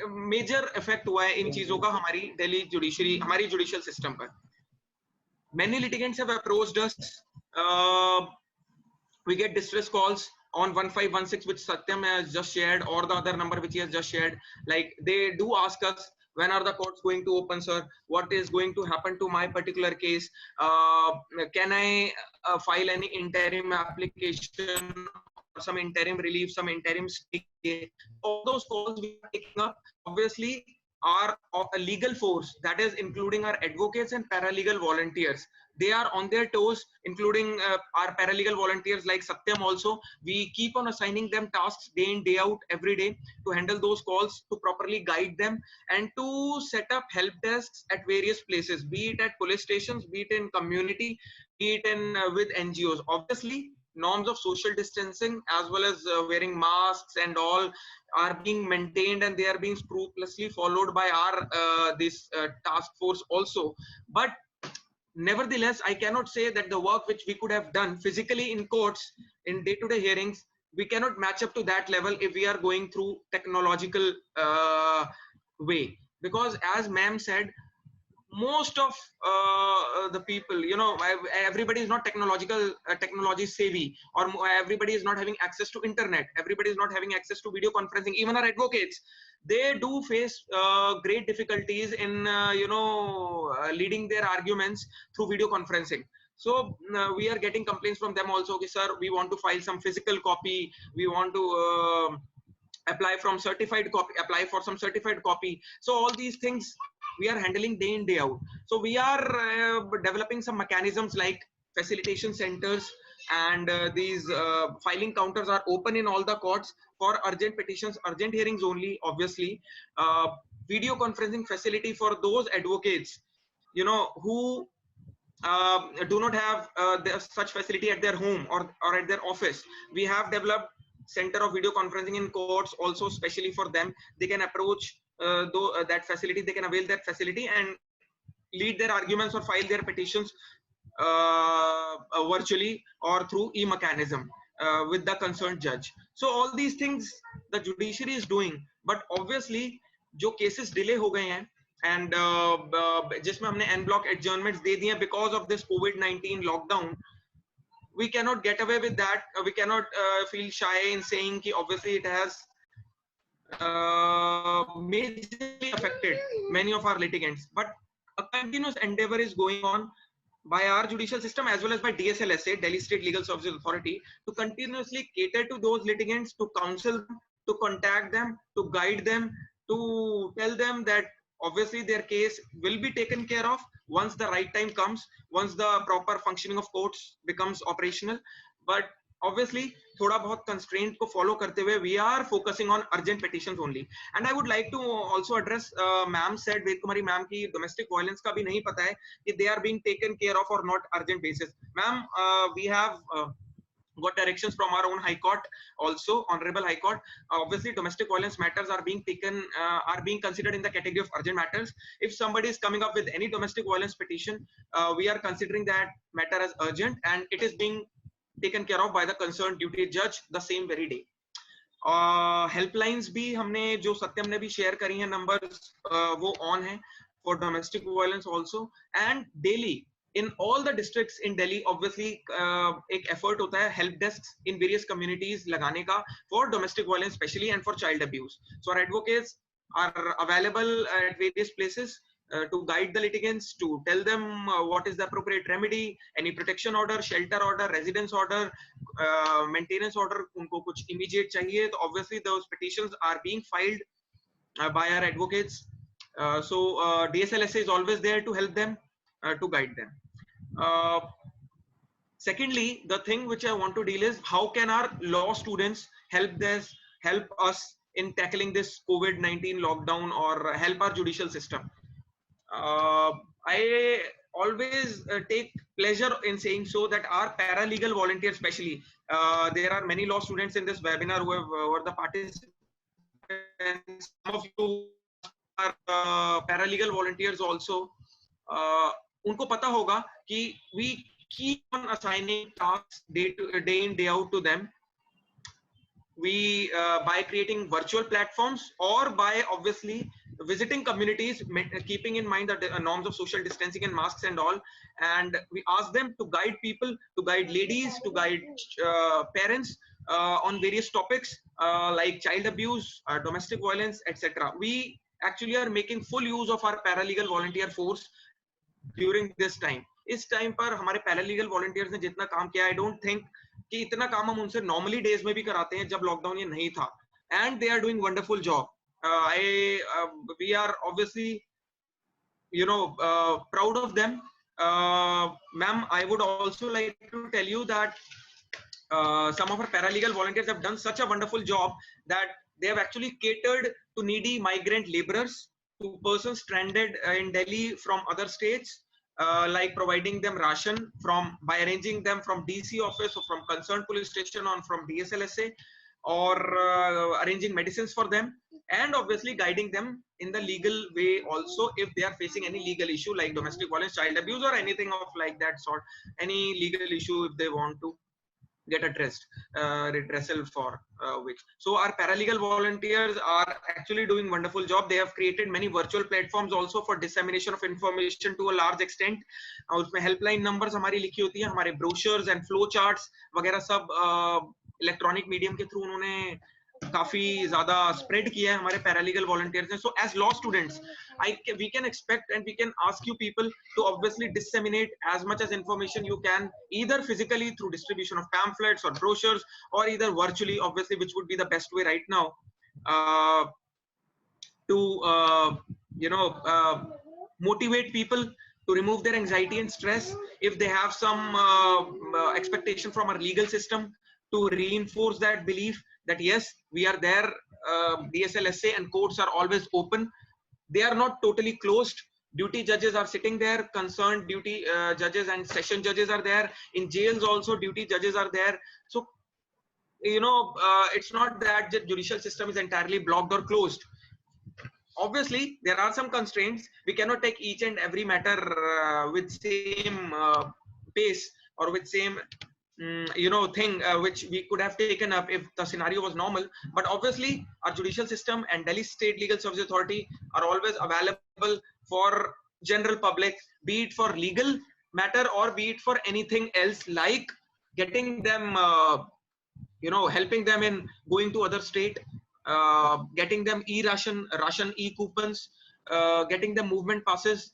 major effect हुआ है इन चीजों का हमारी दिल्ली judiciary, हमारी judicial system पर. Many litigants have approached us. We get distress calls on 1516, which Satyam has just shared, or the other number which he has just shared. Like they do ask us, when are the courts going to open, sir? What is going to happen to my particular case? Can I file any interim application, or some interim relief, some interim stay? All those calls we are taking up. Obviously, our legal force, that is including our advocates and paralegal volunteers, they are on their toes, including our paralegal volunteers like Satyam also. We keep on assigning them tasks day in, day out, every day, to handle those calls, to properly guide them, and to set up help desks at various places, be it at police stations, be it in community, be it in with NGOs. Obviously, norms of social distancing as well as wearing masks and all are being maintained, and they are being scrupulously followed by our this task force also. But nevertheless, I cannot say that the work which we could have done physically in courts in day-to-day hearings, we cannot match up to that level if we are going through technological way. Because as ma'am said, most of the people, you know, everybody is not technology savvy, or everybody is not having access to internet, everybody is not having access to video conferencing. Even our advocates, they do face great difficulties in leading their arguments through video conferencing. So we are getting complaints from them also, okay, sir, we want to file some physical copy, we want to apply for some certified copy. So all these things we are handling day in, day out. So we are developing some mechanisms like facilitation centers, and these filing counters are open in all the courts for urgent petitions, urgent hearings only. Obviously, video conferencing facility for those advocates, you know, who do not have such facility at their home or at their office. We have developed center of video conferencing in courts also, especially for them. They can approach that facility, they can avail that facility and lead their arguments or file their petitions virtually or through e-mechanism with the concerned judge. So all these things the judiciary is doing, but obviously जो cases delay हो गए हैं and जिसमें हमने en bloc adjournments दे दिए because of this COVID-19 lockdown, we cannot get away with that. We cannot feel shy in saying कि obviously it has majorly affected many of our litigants, but a continuous endeavor is going on by our judicial system as well as by DSLSA, Delhi State Legal Services Authority, to continuously cater to those litigants, to counsel them, to contact them, to guide them, to tell them that obviously their case will be taken care of once the right time comes, once the proper functioning of courts becomes operational. But obviously thoda bahut constraint ko follow karte hue we are focusing on urgent petitions only. And I would like to also address ma'am said, Ved Kumari ma'am, ki domestic violence ka bhi nahi pata hai ki they are being taken care of or not urgent basis. Ma'am, we have got directions from our own High Court also, Honorable High Court. Obviously domestic violence matters are being taken, are being considered in the category of urgent matters. If somebody is coming up with any domestic violence petition, we are considering that matter as urgent, and it is being taken care of by the concerned duty judge the same very day. Helplines भी हमने जो सत्यम ने भी share करी हैं numbers, वो on है for domestic violence also. And daily in all the districts in Delhi, obviously एक effort होता है help desks in various communities लगाने का for domestic violence especially and for child abuse. So our advocates are available at various places to guide the litigants, to tell them what is the appropriate remedy, any protection order, shelter order, residence order, maintenance order, unko kuch immediate chahiye, so obviously those petitions are being filed by our advocates. So DSLSA is always there to help them, to guide them. Secondly, the thing which I want to deal is how can our law students help us in tackling this COVID-19 lockdown, or help our judicial system. I always take pleasure in saying so that our paralegal volunteers, especially, there are many law students in this webinar who were the participants. Some of you are paralegal volunteers also. उनको पता होगा कि we keep on assigning tasks day in day out to them. We by creating virtual platforms, or by obviously visiting communities, keeping in mind the norms of social distancing and masks and all, and we ask them to guide people, to guide ladies, to guide parents on various topics like child abuse, domestic violence, etc. We actually are making full use of our paralegal volunteer force during this time. इस time पर हमारे paralegal volunteers ने जितना काम किया, I don't think कि इतना काम हम उनसे नॉर्मली डेज में भी कराते हैं जब लॉकडाउन ये नहीं था, and they are doing wonderful job. We are obviously, proud of them. Ma'am, I would also like to tell you that some of our paralegal volunteers have done such a wonderful job that they have actually catered to needy migrant laborers, to persons stranded in Delhi from other states, like providing them ration by arranging them from DC office or from concerned police station or from DSLSA, or arranging medicines for them, and obviously guiding them in the legal way also if they are facing any legal issue like domestic violence, child abuse, or anything of like that sort, any legal issue if they want to get addressed, redressal for which. So our paralegal volunteers are actually doing wonderful job. They have created many virtual platforms also for dissemination of information to a large extent. उसमें helpline numbers हमारी लिखी होती है, हमारे brochures and flow charts वगैरह सब electronic medium के through उन्होंने काफी ज्यादा spread किया है हमारे paralegal volunteers ने. So as law students, we can expect and we can ask you people to obviously disseminate as much as information you can, either physically through distribution of pamphlets or brochures, or either virtually, obviously, which would be the best way right now to motivate people to remove their anxiety and stress. If they have some expectation from our legal system, to reinforce that belief that yes, we are there. DSLSA and courts are always open. They are not totally closed. Duty judges are sitting there, concerned duty judges and session judges are there. In jails also, duty judges are there. So, it's not that the judicial system is entirely blocked or closed. Obviously, there are some constraints. We cannot take each and every matter with same pace or with same thing which we could have taken up if the scenario was normal. But obviously our judicial system and Delhi State Legal Service Authority are always available for general public, be it for legal matter or be it for anything else, like getting them helping them in going to other state, getting them ration e-coupons, getting them movement passes,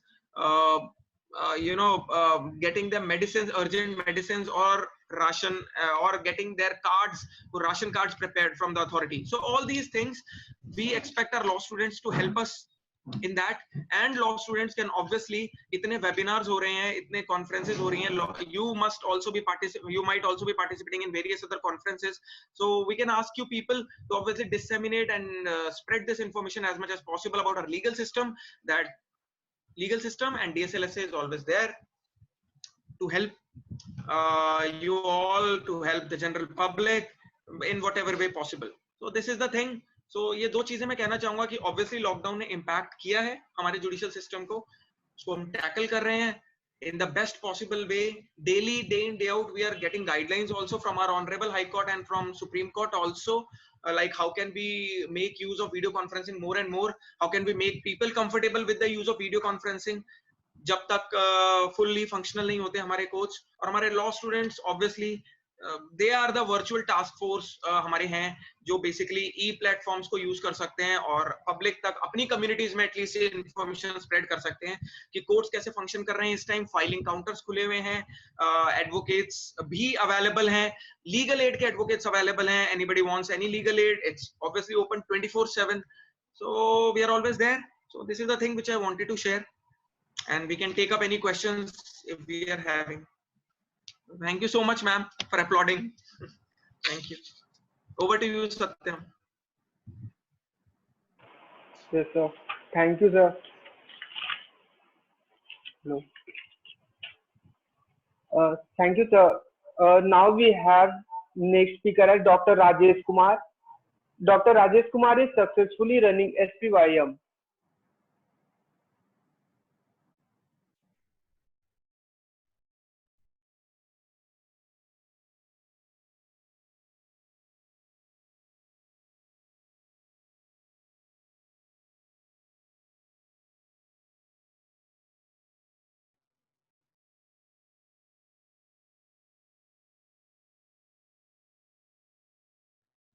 getting them medicines, urgent medicines, or ration, or getting their cards, ration cards prepared from the authority. So all these things we expect our law students to help us in that. And law students can obviously, itne webinars ho rahe hain, itne conferences ho rahi hain, you might also be participating in various other conferences. So we can ask you people to obviously disseminate and spread this information as much as possible about our legal system, that legal system and DSLSA is always there to help you all, to help the general public in whatever way possible. So this is the thing. So ये दो चीजें मैं कहना चाहूंगा कि obviously lockdown ने impact किया है हमारे judicial system को, उसको हम tackle कर रहे हैं in the best possible way. Daily, day in, day out, we are getting guidelines also from our Honorable High Court and from Supreme Court also, like how can we make use of video conferencing more and more, how can we make people comfortable with the use of video conferencing जब तक fully functional नहीं होते हमारे courts. और हमारे law students obviously they are the virtual task force हमारे हैं जो बेसिकली ई प्लेटफॉर्म्स को यूज कर सकते हैं और पब्लिक तक अपनी कम्युनिटीज में एटलीस्ट इन्फॉर्मेशन स्प्रेड कर सकते हैं कि कोर्ट्स कैसे फंक्शन कर रहे हैं इस टाइम। फाइलिंग काउंटर्स खुले हुए हैं, एडवोकेट्स भी अवेलेबल हैं, लीगल एड के एडवोकेट्स अवेलेबल हैं, anybody wants any legal aid, it's obviously open 24/7, so we are always there. So this is the thing which I wanted to share, and we can take up any questions if we are having. Thank you so much, ma'am, for applauding. Thank you. Over to you, Satyam. Yes, sir. Thank you, sir. No. Thank you, sir. Now we have next speaker as Dr. Rajesh Kumar. Dr. Rajesh Kumar is successfully running SPYM.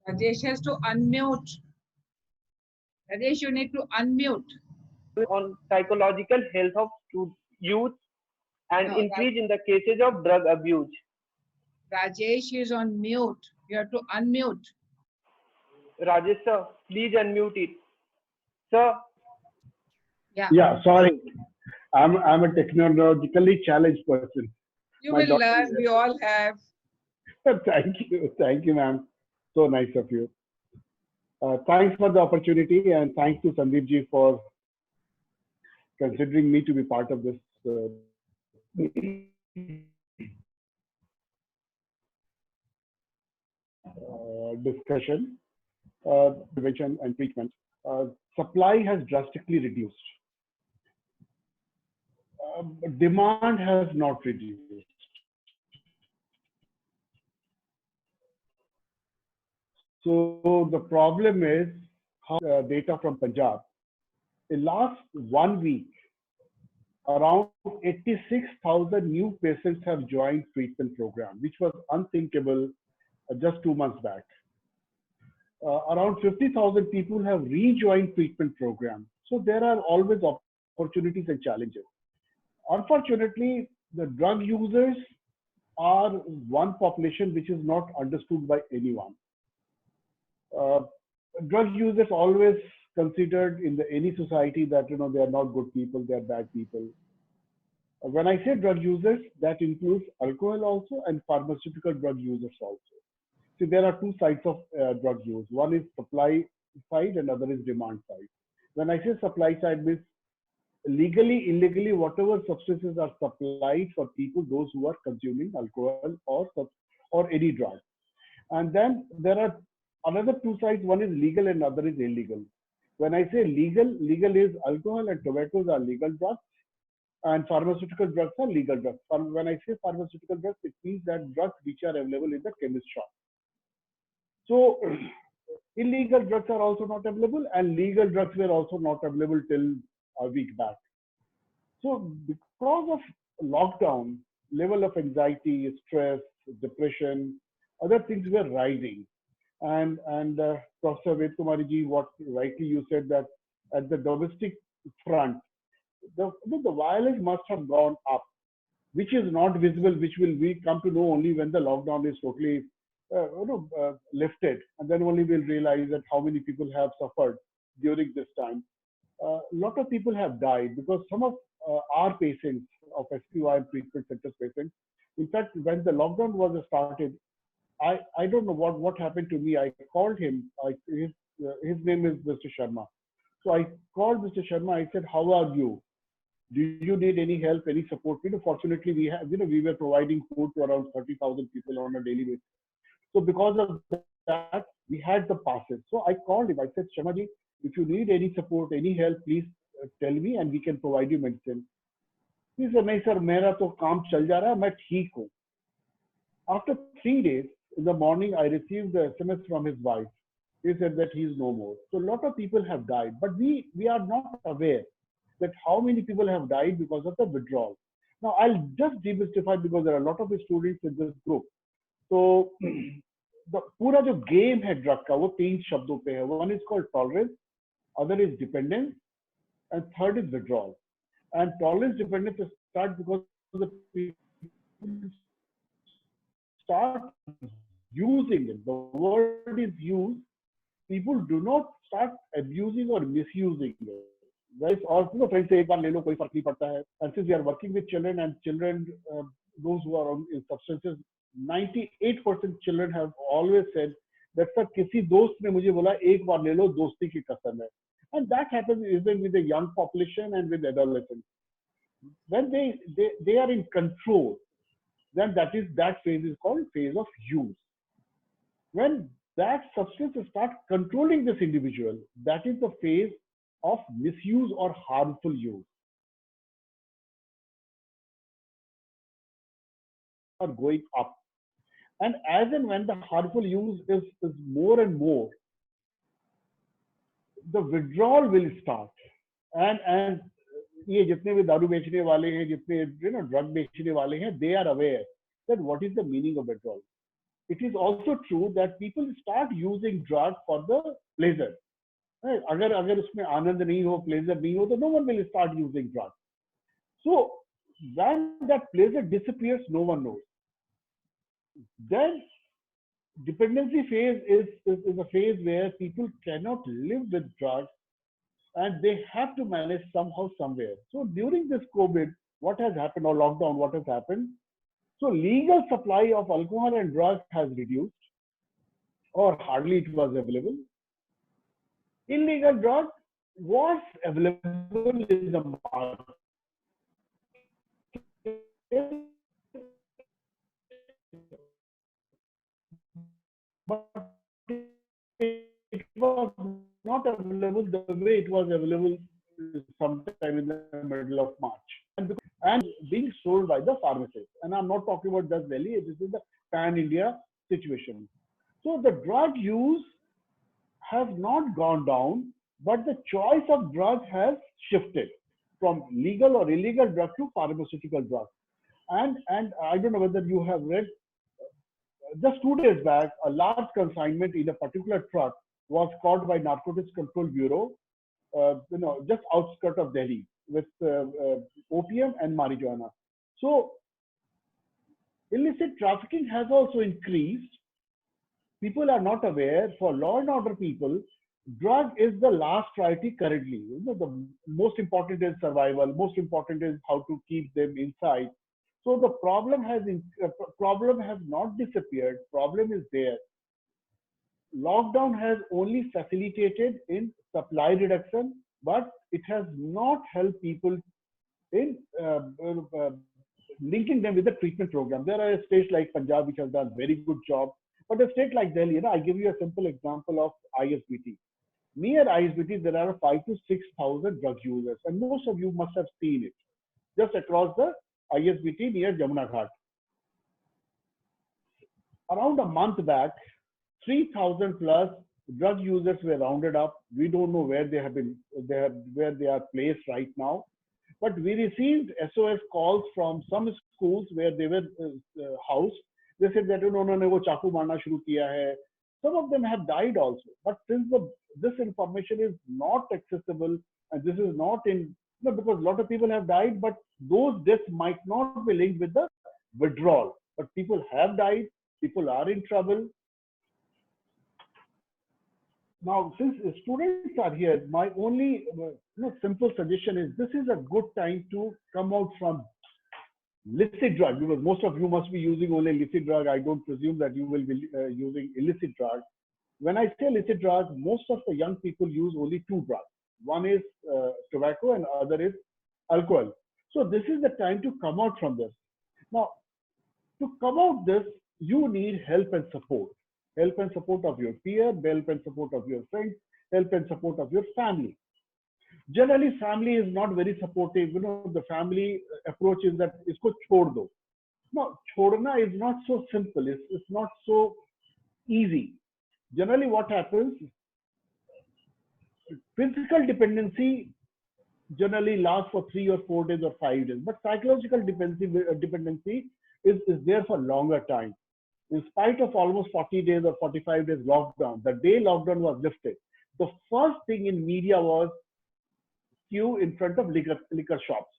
Rajesh has to unmute. Rajesh, you need to unmute. On psychological health of youth and No, increase in the cases of drug abuse. Rajesh is on mute. You have to unmute. Rajesh sir, please unmute it. Sir. Yeah, sorry. I'm a technologically challenged person. You will learn. We all have. Thank you, ma'am. So nice of you. Thanks for the opportunity, and thanks to Sandeep ji for considering me to be part of this discussion. Prevention and treatment. Supply has drastically reduced. Demand has not reduced. So the problem is how data from Punjab. In last 1 week, around 86,000 new patients have joined treatment program, which was unthinkable just 2 months back. Around 50,000 people have rejoined treatment program. So there are always opportunities and challenges. Unfortunately, the drug users are one population which is not understood by anyone. Drug users always considered in any society that they are not good people, they are bad people. When I say drug users, that includes alcohol also and pharmaceutical drug users also. See, there are two sides of drug use. One is supply side and other is demand side. When I say supply side, means legally, illegally, whatever substances are supplied for people, those who are consuming alcohol or any drug. And then there are another two sides. One is legal and other is illegal. When I say legal, legal is alcohol and tobaccos are legal drugs, and pharmaceutical drugs are legal drugs. When I say pharmaceutical drugs, it means that drugs which are available in the chemist shop. So illegal drugs are also not available, and legal drugs were also not available till a week back. So because of lockdown, level of anxiety, stress, depression, other things were rising. And Professor Ved Kumari ji, what rightly you said that at the domestic front, the violence must have gone up, which is not visible, which we come to know only when the lockdown is totally lifted, and then only we'll realize that how many people have suffered during this time. A lot of people have died because some of our patients of SPY treatment centers patients, in fact, when the lockdown was started, I don't know what happened to me. I called him. His name is Mr. Sharma. So I called Mr. Sharma. I said, "How are you? Do you need any help, any support?" Fortunately, we were providing food to around 30,000 people on a daily basis. So because of that, we had the passes. So I called him. I said, "Sharma ji, if you need any support, any help, please tell me and we can provide you medicine." He said, "नहीं sir, मेरा तो काम चल जा रहा है, मैं ठीक हूँ." After 3 days, in the morning, I received the SMS from his wife. He said that he is no more. So a lot of people have died, but we are not aware that how many people have died because of the withdrawal. Now I'll just demystify because there are a lot of students in this group. तो पूरा जो game है drug का वो 3 शब्दों पे है. One is called tolerance, other is dependence, and third is withdrawal. And tolerance dependence start because the people start using it. The word is used. People do not start abusing or misusing it. Whereas also friends say एक बार ले लो कोई फर्क नहीं पड़ता है. And since we are working with children and children, those who are on substances, 98% children have always said that sir किसी दोस्त ने मुझे बोला एक बार ले लो दोस्ती की कसम है. And that happens even with the young population and with adolescents. When they are in control, then that phase is called phase of use. When that substance starts controlling this individual, that is the phase of misuse or harmful use. Are going up. And as and when the harmful use is more and more, the withdrawal will start. And ये जितने भी दारू बेचने वाले हैं, जितने drug बेचने वाले हैं, they are aware that what is the meaning of withdrawal. It is also true that people start using drugs for the pleasure. अगर उसमें आनंद नहीं हो, pleasure नहीं हो, तो no one will start using drugs. So when that pleasure disappears, no one knows. Then dependency phase is a phase where people cannot live with drugs and they have to manage somehow, somewhere. So during this COVID, what has happened, or lockdown, what has happened? So legal supply of alcohol and drugs has reduced, or hardly it was available. Illegal drug was available in the market. But it was not available the way it was available sometime in the middle of March, and being sold by the pharmacists. And I'm not talking about just Delhi, this is the pan-India situation. So the drug use has not gone down, but the choice of drug has shifted from legal or illegal drug to pharmaceutical drug. And I don't know whether you have read, just 2 days back, a large consignment in a particular truck was caught by Narcotics Control Bureau, just outskirts of Delhi, with opium and marijuana. So illicit trafficking has also increased. People are not aware. For law and order people, drug is the last priority currently. The most important is survival. Most important is how to keep them inside. So the problem has not disappeared. Problem is there. Lockdown has only facilitated in supply reduction, but it has not helped people in linking them with the treatment program. There are states like Punjab which has done very good job, but a state like Delhi, I give you a simple example of ISBT. Near ISBT, there are 5,000 to 6,000 drug users, and most of you must have seen it just across the ISBT near Jamuna Ghat. Around a month back, 3,000 plus drug users were rounded up. We don't know where they have been, where they are placed right now. But we received SOS calls from some schools where they were housed. They said that उन्होंने वो चाकू मारना शुरू किया है. Some of them have died also. But since this information is not accessible, and this is not in, because a lot of people have died, but those deaths might not be linked with the withdrawal. But people have died. People are in trouble. Now, since students are here, my only simple suggestion is this is a good time to come out from illicit drug, because most of you must be using only illicit drug. I don't presume that you will be using illicit drug. When I say illicit drug, most of the young people use only 2 drugs. One is tobacco and other is alcohol. So this is the time to come out from this. Now, to come out this, you need help and support. Help and support of your peer, help and support of your friends, help and support of your family. Generally, family is not very supportive. The family approach is that isko chhod do. Now, chhodna is not so simple. It's not so easy. Generally, what happens? Physical dependency generally lasts for 3 or 4 days or 5 days, but psychological dependency is there for longer time. in spite of almost 40 days or 45 days lockdown, the day lockdown was lifted, the first thing in media was queue in front of liquor shops.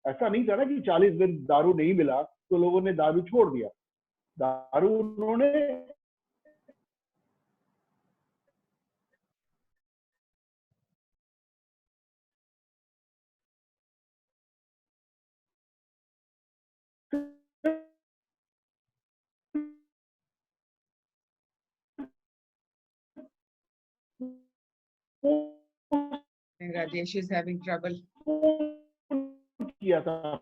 ऐसा नहीं था ना कि 40 दिन दारू नहीं मिला तो लोगों ने दारू छोड़ दिया. दारू उन्होंने Rajesh is having trouble. किया था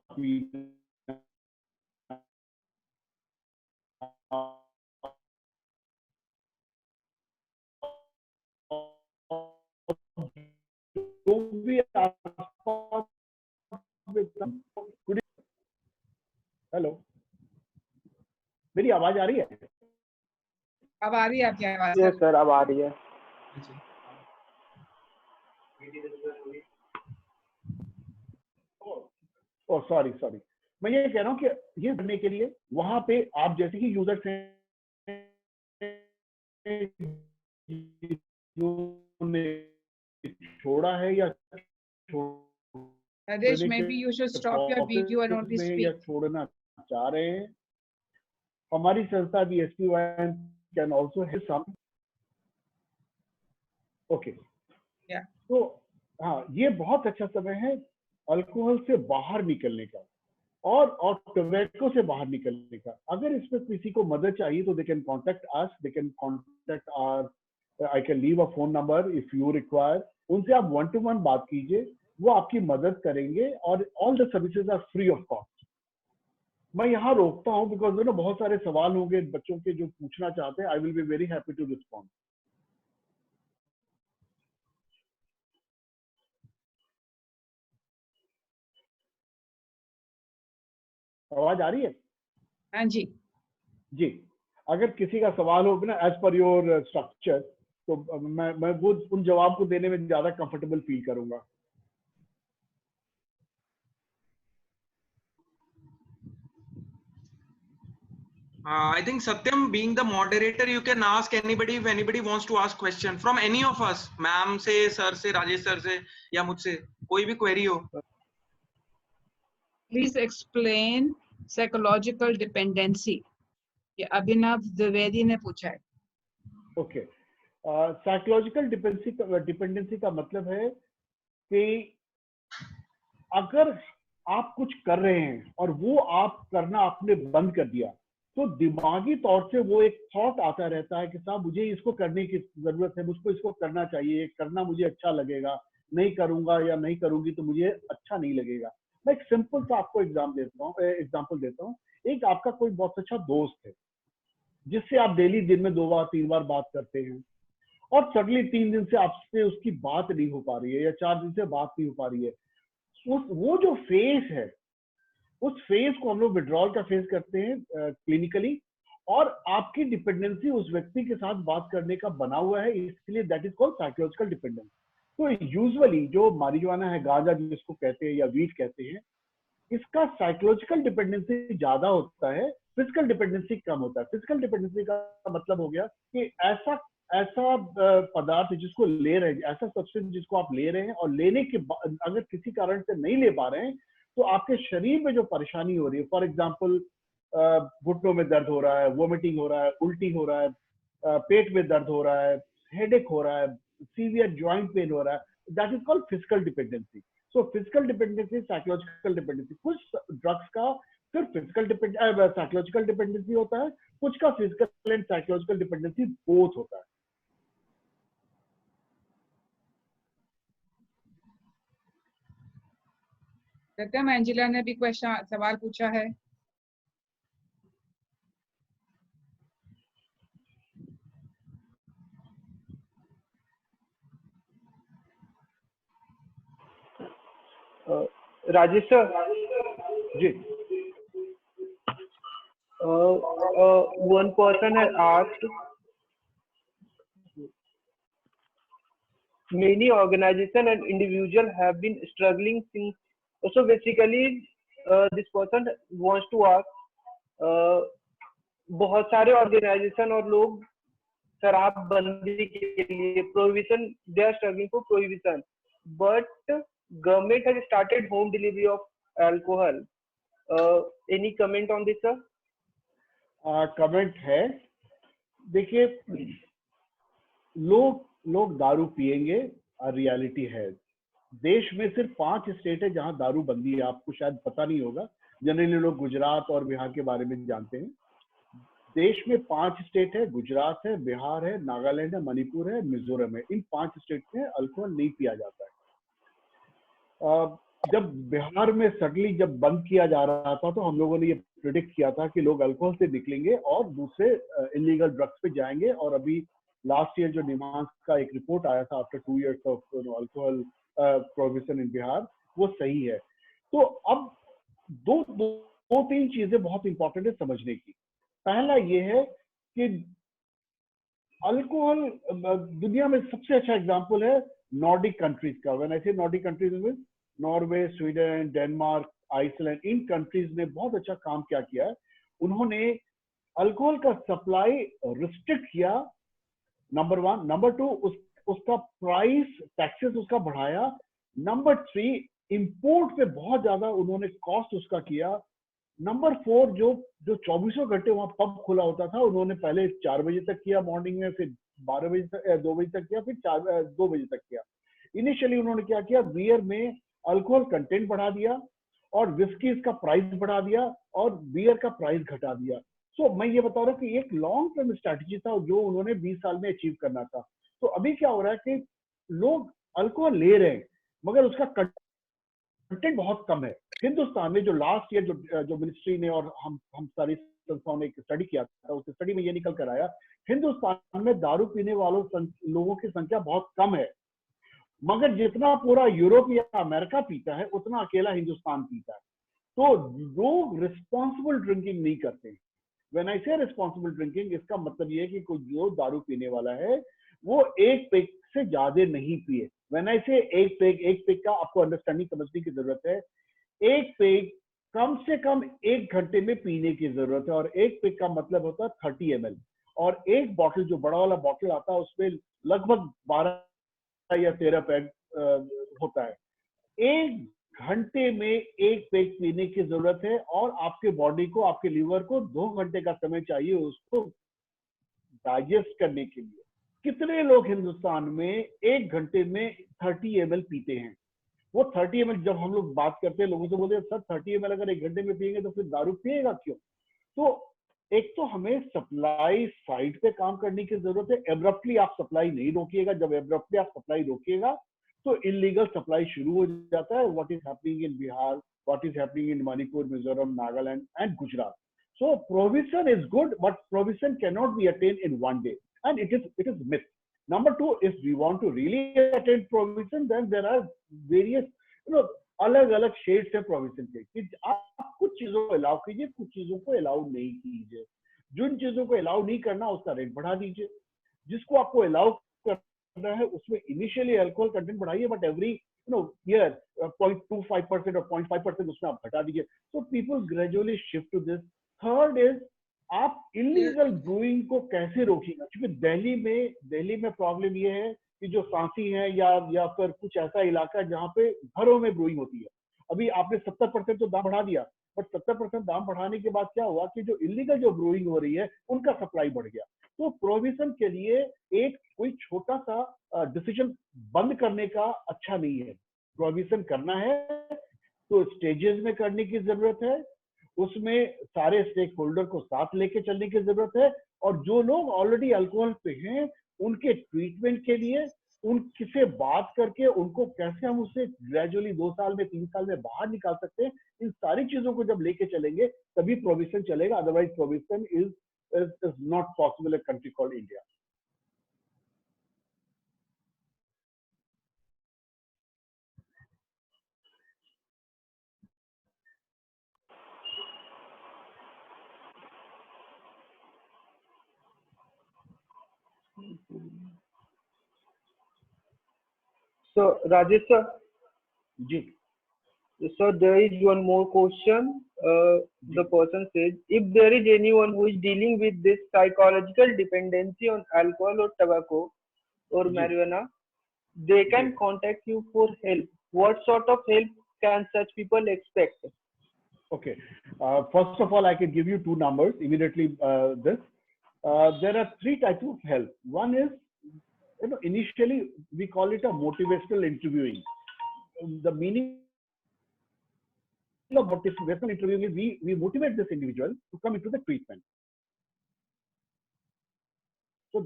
हेलो, मेरी आवाज आ रही है? अब आ रही है आपकी आवाज? यस सर, अब आ रही है. ओह सॉरी, मैं ये कह रहा हूँ कि ये करने के लिए वहां पे आप जैसे कि यूजर छोड़ा है या Rajesh, maybe you should stop your video and only speak. या छोड़ना चाह रहे हैं, हमारी संस्था भी SPYN can also help some. Okay, तो हाँ, ये बहुत अच्छा समय है अल्कोहल से बाहर निकलने का और टोबैको से बाहर निकलने का. अगर इसमें किसी को मदद चाहिए तो they can contact us, they can contact our, I can leave a phone number if you require. उनसे आप 1-to-1 बात कीजिए, वो आपकी मदद करेंगे और all the services are free of cost. मैं यहाँ रोकता हूँ बिकॉज ना बहुत सारे सवाल होंगे बच्चों के जो पूछना चाहते हैं. I will be very happy to respond. आवाज आ रही है? हाँ जी जी. अगर किसी का सवाल हो ना एज पर योर स्ट्रक्चर, तो मैं वो उन जवाब को देने में ज्यादा कंफर्टेबल फील करूंगा. I think Satyam, being the moderator, you can ask anybody if anybody wants to ask question from any of us, ma'am से, sir से, Rajesh sir से या मुझसे, कोई भी query हो. Please explain psychological dependency. ये अभिनव द्विवेदी ने पूछा है. ओके, साइकोलॉजिकल डिपेंडेंसी का मतलब है कि अगर आप कुछ कर रहे हैं और वो आप करना आपने बंद कर दिया, तो दिमागी तौर से वो एक थॉट आता रहता है कि साहब मुझे इसको करने की जरूरत है, मुझको इसको करना चाहिए, करना मुझे अच्छा लगेगा, नहीं करूंगा या नहीं करूंगी तो मुझे अच्छा नहीं लगेगा. मैं एक सिंपल सा आपको एग्जाम्पल देता हूँ. एक आपका कोई बहुत अच्छा दोस्त है जिससे आप डेली दिन में 2 बार 3 बार बात करते हैं और सडनली 3 दिन से आपसे उसकी बात नहीं हो पा रही है या 4 दिन से बात नहीं हो पा रही है. वो जो फेज है, उस फेज को हम लोग विड्रॉल का फेज करते हैं क्लिनिकली, और आपकी डिपेंडेंसी उस व्यक्ति के साथ बात करने का बना हुआ है, इसलिए that is called psychological dependence. तो यूजुअली जो मारिजुआना है, गांजा जिसको कहते हैं या वीट कहते हैं, इसका साइकोलॉजिकल डिपेंडेंसी ज्यादा होता है, फिजिकल डिपेंडेंसी कम होता है. फिजिकल डिपेंडेंसी का मतलब हो गया कि ऐसा पदार्थ जिसको ले रहे हैं, ऐसा सब्सटेंस जिसको आप ले रहे हैं और लेने के बाद अगर किसी कारण से नहीं ले पा रहे हैं तो आपके शरीर में जो परेशानी हो रही है, फॉर एग्जाम्पल घुटनों में दर्द हो रहा है, वोमिटिंग हो रहा है, उल्टी हो रहा है, पेट में दर्द हो रहा है, हेडेक हो रहा है, सीवियर जॉइंट पेन हो रहा है, that is called physical dependency. So physical dependency, psychological dependency. कुछ ड्रग्स का सिर्फ साइकोलॉजिकल डिपेंडेंसी होता है, कुछ का physical and psychological dependency both होता है. सत्यम, एंजिला ने भी सवाल पूछा है. Rajesh sir ji. one person has asked, many organizations and individuals have been struggling since. So basically, this person wants to ask, बहुत सारे ऑर्गेनाइजेशन और लोग शराबबंदी के लिए prohibition, they are struggling for prohibition, but government has started home delivery of alcohol. Any comment on this sir? Comment है, देखिए लोग दारू पिएंगे, रियलिटी है. देश में सिर्फ 5 स्टेट है जहां दारू बंदी है. आपको शायद पता नहीं होगा, जनरली लोग गुजरात और बिहार के बारे में जानते हैं. देश में 5 स्टेट है, गुजरात है, बिहार है, नागालैंड है, मणिपुर है, मिजोरम है. इन 5 स्टेट में अल्कोहल नहीं पिया जाता है. जब बिहार में सडनली जब बंद किया जा रहा था तो हम लोगों ने ये प्रिडिक्ट किया था कि लोग अल्कोहल से निकलेंगे और दूसरे इलीगल ड्रग्स पे जाएंगे. और अभी लास्ट ईयर जो निमांस का एक रिपोर्ट आया था after 2 years of alcohol prohibition in Bihar, वो सही है. तो अब दो तीन चीजें बहुत इंपॉर्टेंट है समझने की. पहला ये है कि अल्कोहल दुनिया में सबसे अच्छा एग्जांपल है नॉर्डिक कंट्रीज का. व्हेन आई से नॉर्डिक कंट्रीज में नॉर्वे, स्वीडन, डेनमार्क, आइसलैंड, इन कंट्रीज ने बहुत अच्छा काम क्या किया है. उन्होंने अल्कोहल का सप्लाई रिस्ट्रिक्ट किया, नंबर 1. नंबर 2, उसका प्राइस, टैक्सेस उसका बढ़ाया. नंबर 3, इंपोर्ट पे बहुत ज्यादा उन्होंने कॉस्ट उसका किया. नंबर 4, जो 24 घंटे वहां पब खुला होता था, उन्होंने पहले 4 बजे तक किया मॉर्निंग में, फिर 12 बजे तक, 2 बजे तक किया, फिर 2 बजे तक किया. इनिशियली उन्होंने क्या किया, बियर में अल्कोहल कंटेंट बढ़ा दिया और विस्कीज का प्राइस बढ़ा दिया और बियर का प्राइस घटा दिया. सो मैं ये बता रहा हूँ कि एक लॉन्ग टर्म स्ट्रैटेजी था जो उन्होंने 20 साल में अचीव करना था. तो अभी क्या हो रहा है कि लोग अल्कोहल ले रहे हैं मगर उसका कंटेंट बहुत कम है. हिंदुस्तान में जो लास्ट ईयर जो मिनिस्ट्री ने और हम सारी संस्थाओं ने एक स्टडी किया था, उस स्टडी में ये निकल कर आया, हिंदुस्तान में दारू पीने वालों लोगों की संख्या बहुत कम है, मगर जितना पूरा यूरोप या अमेरिका पीता है उतना अकेला हिंदुस्तान पीता है. तो लोग रिस्पॉन्सिबल ड्रिंकिंग नहीं करते. व्हेन आई से रिस्पॉन्सिबल ड्रिंकिंग, इसका मतलब ये है कि कोई जो दारू पीने वाला है वो एक पेग से ज्यादा नहीं पिए. व्हेन आई से एक पेग का आपको अंडरस्टैंडिंग समझने की जरूरत है. एक पेग कम से कम 1 घंटे में पीने की जरूरत है, और एक पेग का मतलब होता है 30 ml. और एक बॉटल, जो बड़ा वाला बॉटल आता है, उसमें लगभग 12 या 13 पैग होता है. 1 घंटे में एक पेग पीने की जरूरत है, और आपके बॉडी को, आपके लीवर को 2 घंटे का समय चाहिए उसको डाइजेस्ट करने के लिए. कितने लोग हिंदुस्तान में 1 घंटे में 30 ml पीते हैं? वो 30 ml, जब हम लोग बात करते हैं लोगों से बोलते हैं सर 30 ml अगर 1 घंटे में पिएंगे तो फिर दारू पिएगा क्यों? तो एक तो हमें सप्लाई साइड पे काम करने की जरूरत है. एब्रप्टली आप सप्लाई नहीं रोकिएगा. जब एब्रप्टली आप सप्लाई रोकिएगा तो इलीगल सप्लाई शुरू हो जाता है. What is happening in Bihar, what is happening in Manipur, Mizoram, Nagaland and Gujarat. So prohibition is good, but prohibition cannot be attained in one day, and it is myth. Number 2, if we want to really attain prohibition, then there are various, अलग-अलग shades है prohibition के. कि आप कुछ चीजों को allow कीजिए, कुछ चीजों को अलाउ नहीं कीजिए. जिन चीजों को अलाउ नहीं करना उसका रेट बढ़ा दीजिए. जिसको आपको अलाउ करना है उसमें इनिशियली अल्कोहल कंटेंट बढ़ाइए, बट एवरी year 0.25% और 0.5% उसमें आप घटा दीजिए. So people gradually shift to this. Third is, आप इलीगल ब्रूइंग को कैसे रोकिएगा? क्योंकि दिल्ली में प्रॉब्लम ये है कि जो सांसी है या फिर कुछ ऐसा इलाका है जहाँ पे घरों में ब्रूइंग होती है. अभी आपने 70% तो दाम बढ़ा दिया, बट 70% दाम बढ़ाने के बाद क्या हुआ कि जो इलीगल जो ब्रूइंग हो रही है उनका सप्लाई बढ़ गया. तो प्रोहिबिशन के लिए एक कोई छोटा सा डिसीजन बंद करने का अच्छा नहीं है. प्रोहिबिशन करना है तो स्टेजेस में करने की जरूरत है. उसमें सारे स्टेक होल्डर को साथ लेके चलने की जरूरत है. और जो लोग ऑलरेडी अल्कोहल पे हैं उनके ट्रीटमेंट के लिए उनसे बात करके उनको कैसे हम उससे ग्रेजुअली 2 साल में 3 साल में बाहर निकाल सकते हैं, इन सारी चीजों को जब लेके चलेंगे तभी प्रोहिबिशन चलेगा. Otherwise prohibition is not possible in country called India. So Rajesh sir, ji. So there is one more question. The person says, if there is anyone who is dealing with this psychological dependency on alcohol or tobacco or ji marijuana, they ji can contact you for help. What sort of help can such people expect? Okay. First of all, I can give you two numbers immediately. There are three types of help. One is, initially we call it a motivational interviewing. The meaning of motivational interviewing is we motivate this individual to come into the treatment. So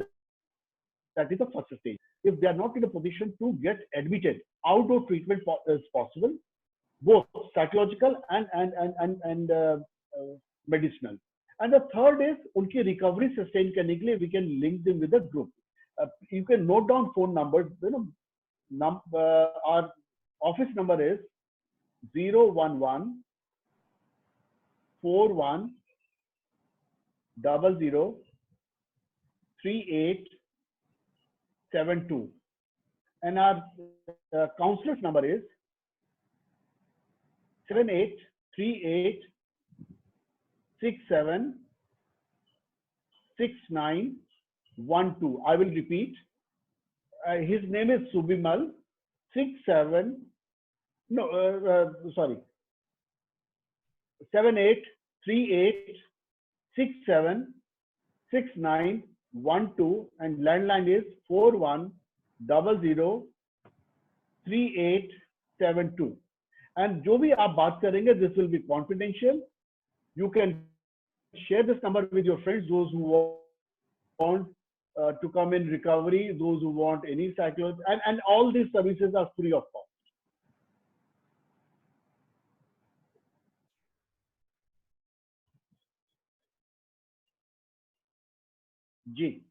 that is the first stage. If they are not in a position to get admitted, outdoor treatment is possible, both psychological and medicinal. And the third is उनकी recovery sustain करने के लिए we can link them with a group. You can note down phone numbers. Our office number is 011 41 00 3872, and our counselor's number is 7838 67 6912. I will repeat. His name is Subimal. 67 no sorry 7838 67 6912, and landline is 41 00 3872. And जो भी आप बात करेंगे, this will be confidential. You can share this number with your friends, those who want to come in recovery, those who want any psychology, and all these services are free of cost. Ji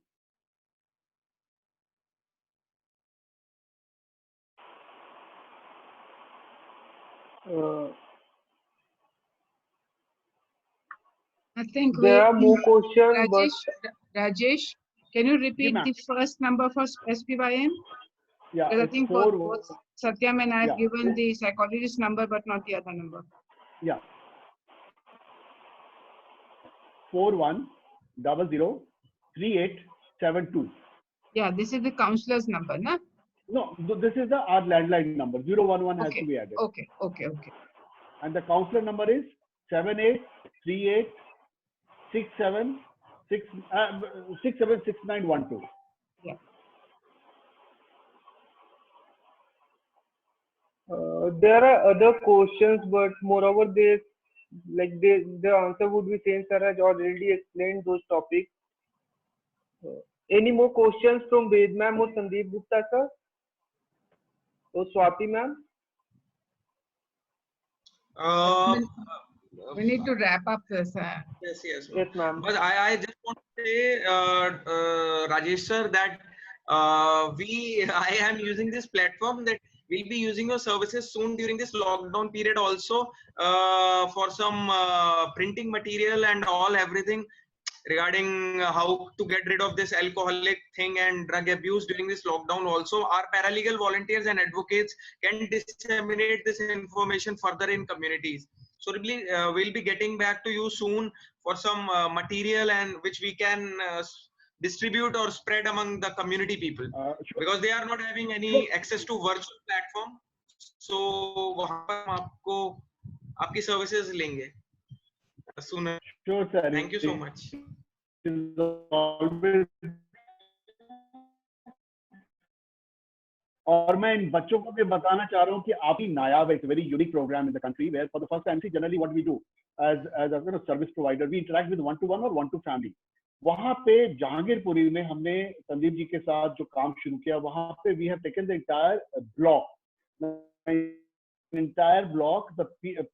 I think There are more questions, but Rajesh, can you repeat ma'am. the first number for SPYM? Yeah, Because I it's think both Satyam and I have yeah. given the psychologist number, but not the other number. Yeah. 41 00 3872. Yeah, this is the counselor's number, na? No, this is our landline number. 011 has to Okay, be added. okay. And the counselor number is 7838 67 6912. Yeah. there are other questions, but moreover, the answer would be same. Sir has already explained those topics. Any more questions from Ved ma'am or Sandeep Gupta sir or Swati ma'am? We need to wrap up this. Yes, Yes, ma'am. But I just want to say, Rajesh sir, that I am using this platform, that we'll be using your services soon during this lockdown period also, for some printing material and everything regarding how to get rid of this alcoholic thing and drug abuse during this lockdown. Also, our paralegal volunteers and advocates can disseminate this information further in communities. So we'll be getting back to you soon for some material and which we can distribute or spread among the community people, Sure. because they are not having any access to virtual platform. So वहाँ पर हम आपको आपकी services लेंगे sooner. Sure, sir. Thank you so much. और मैं इन बच्चों को भी बताना चाह रहा हूँ कि आप ही नायाब है, very unique programme in the country where for the first time generally what we do as a service provider we interact with 1-to-1 और 1-to-family. वहां पे जहांगीरपुरी में हमने संदीप जी के साथ जो काम शुरू किया, वहां पे we have taken the entire block. The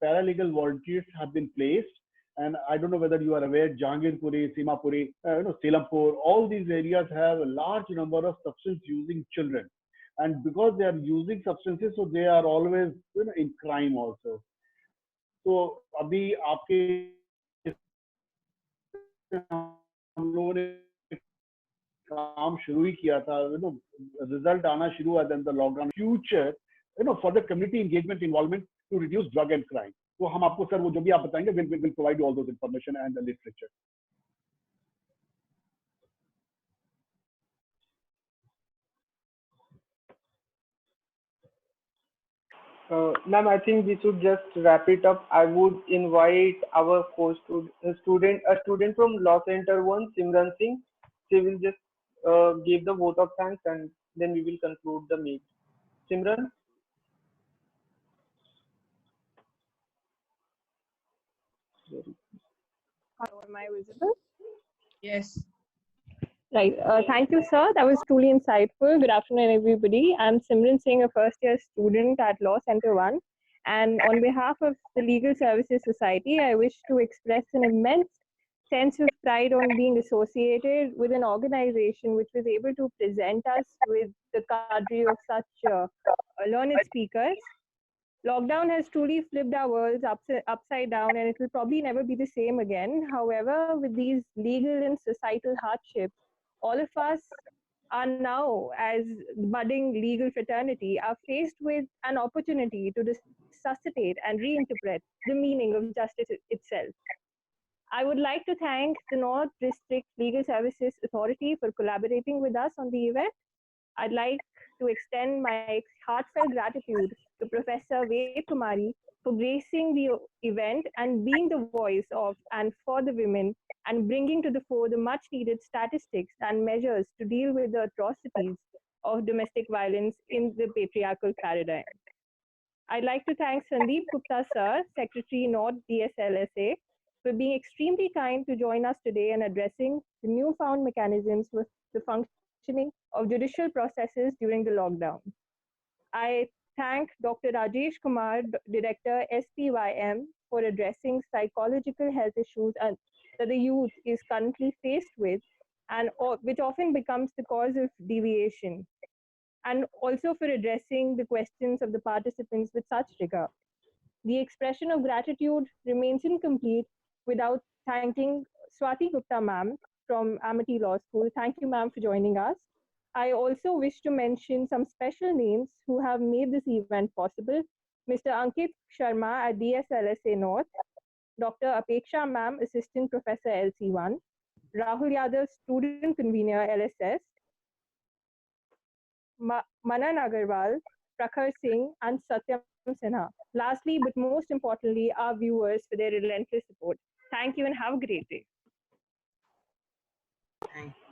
paralegal volunteers have been placed, and I don't know whether you are aware, Jahangirpuri, Simapuri, Selampur, all these areas have a large number of substance using children, and because they are using substances, so they are always in crime also. So अभी आपके हम लोगों ने काम शुरू ही किया था, result आना शुरू हुआ, then the lockdown. Future, further community engagement involvement to reduce drug and crime. तो हम आपको सर वो जो भी आप बताएंगे, we'll provide you all those information and the literature. Ma'am, I think we should just wrap it up. I would invite our student from Law Center 1, Simran Singh. She will just give the vote of thanks and then we will conclude the meet. Simran? How am I visible? Yes. Right. Thank you, sir. That was truly insightful. Good afternoon, everybody. I'm Simran Singh, a first-year student at Law Center 1. And on behalf of the Legal Services Society, I wish to express an immense sense of pride on being associated with an organization which was able to present us with the cadre of such learned speakers. Lockdown has truly flipped our worlds upside down, and it will probably never be the same again. However, with these legal and societal hardships, all of us are now, as budding legal fraternity, are faced with an opportunity to resuscitate and reinterpret the meaning of justice itself. I would like to thank the North District Legal Services Authority for collaborating with us on the event. I'd like to extend my heartfelt gratitude to Professor Ved Kumari for gracing the event and being the voice of and for the women and bringing to the fore the much needed statistics and measures to deal with the atrocities of domestic violence in the patriarchal paradigm. I'd like to thank Sandeep Gupta sir, Secretary North DSLSA, for being extremely kind to join us today and addressing the newfound mechanisms for the functioning of judicial processes during the lockdown. I thank Dr. Rajesh Kumar, Director SPYM, for addressing psychological health issues that the youth is currently faced with and which often becomes the cause of deviation, and also for addressing the questions of the participants with such rigor. The expression of gratitude remains incomplete without thanking Swati Gupta ma'am from Amity Law School. Thank you, ma'am, for joining us. I also wish to mention some special names who have made this event possible. Mr. Ankit Sharma at DSLSA North, Dr. Apeksha ma'am, Assistant Professor LC1, Rahul Yadav, Student Convener LSS, Manan Agarwal, Prakhar Singh, and Satyam Sinha. Lastly, but most importantly, our viewers for their relentless support. Thank you and have a great day. Thank you.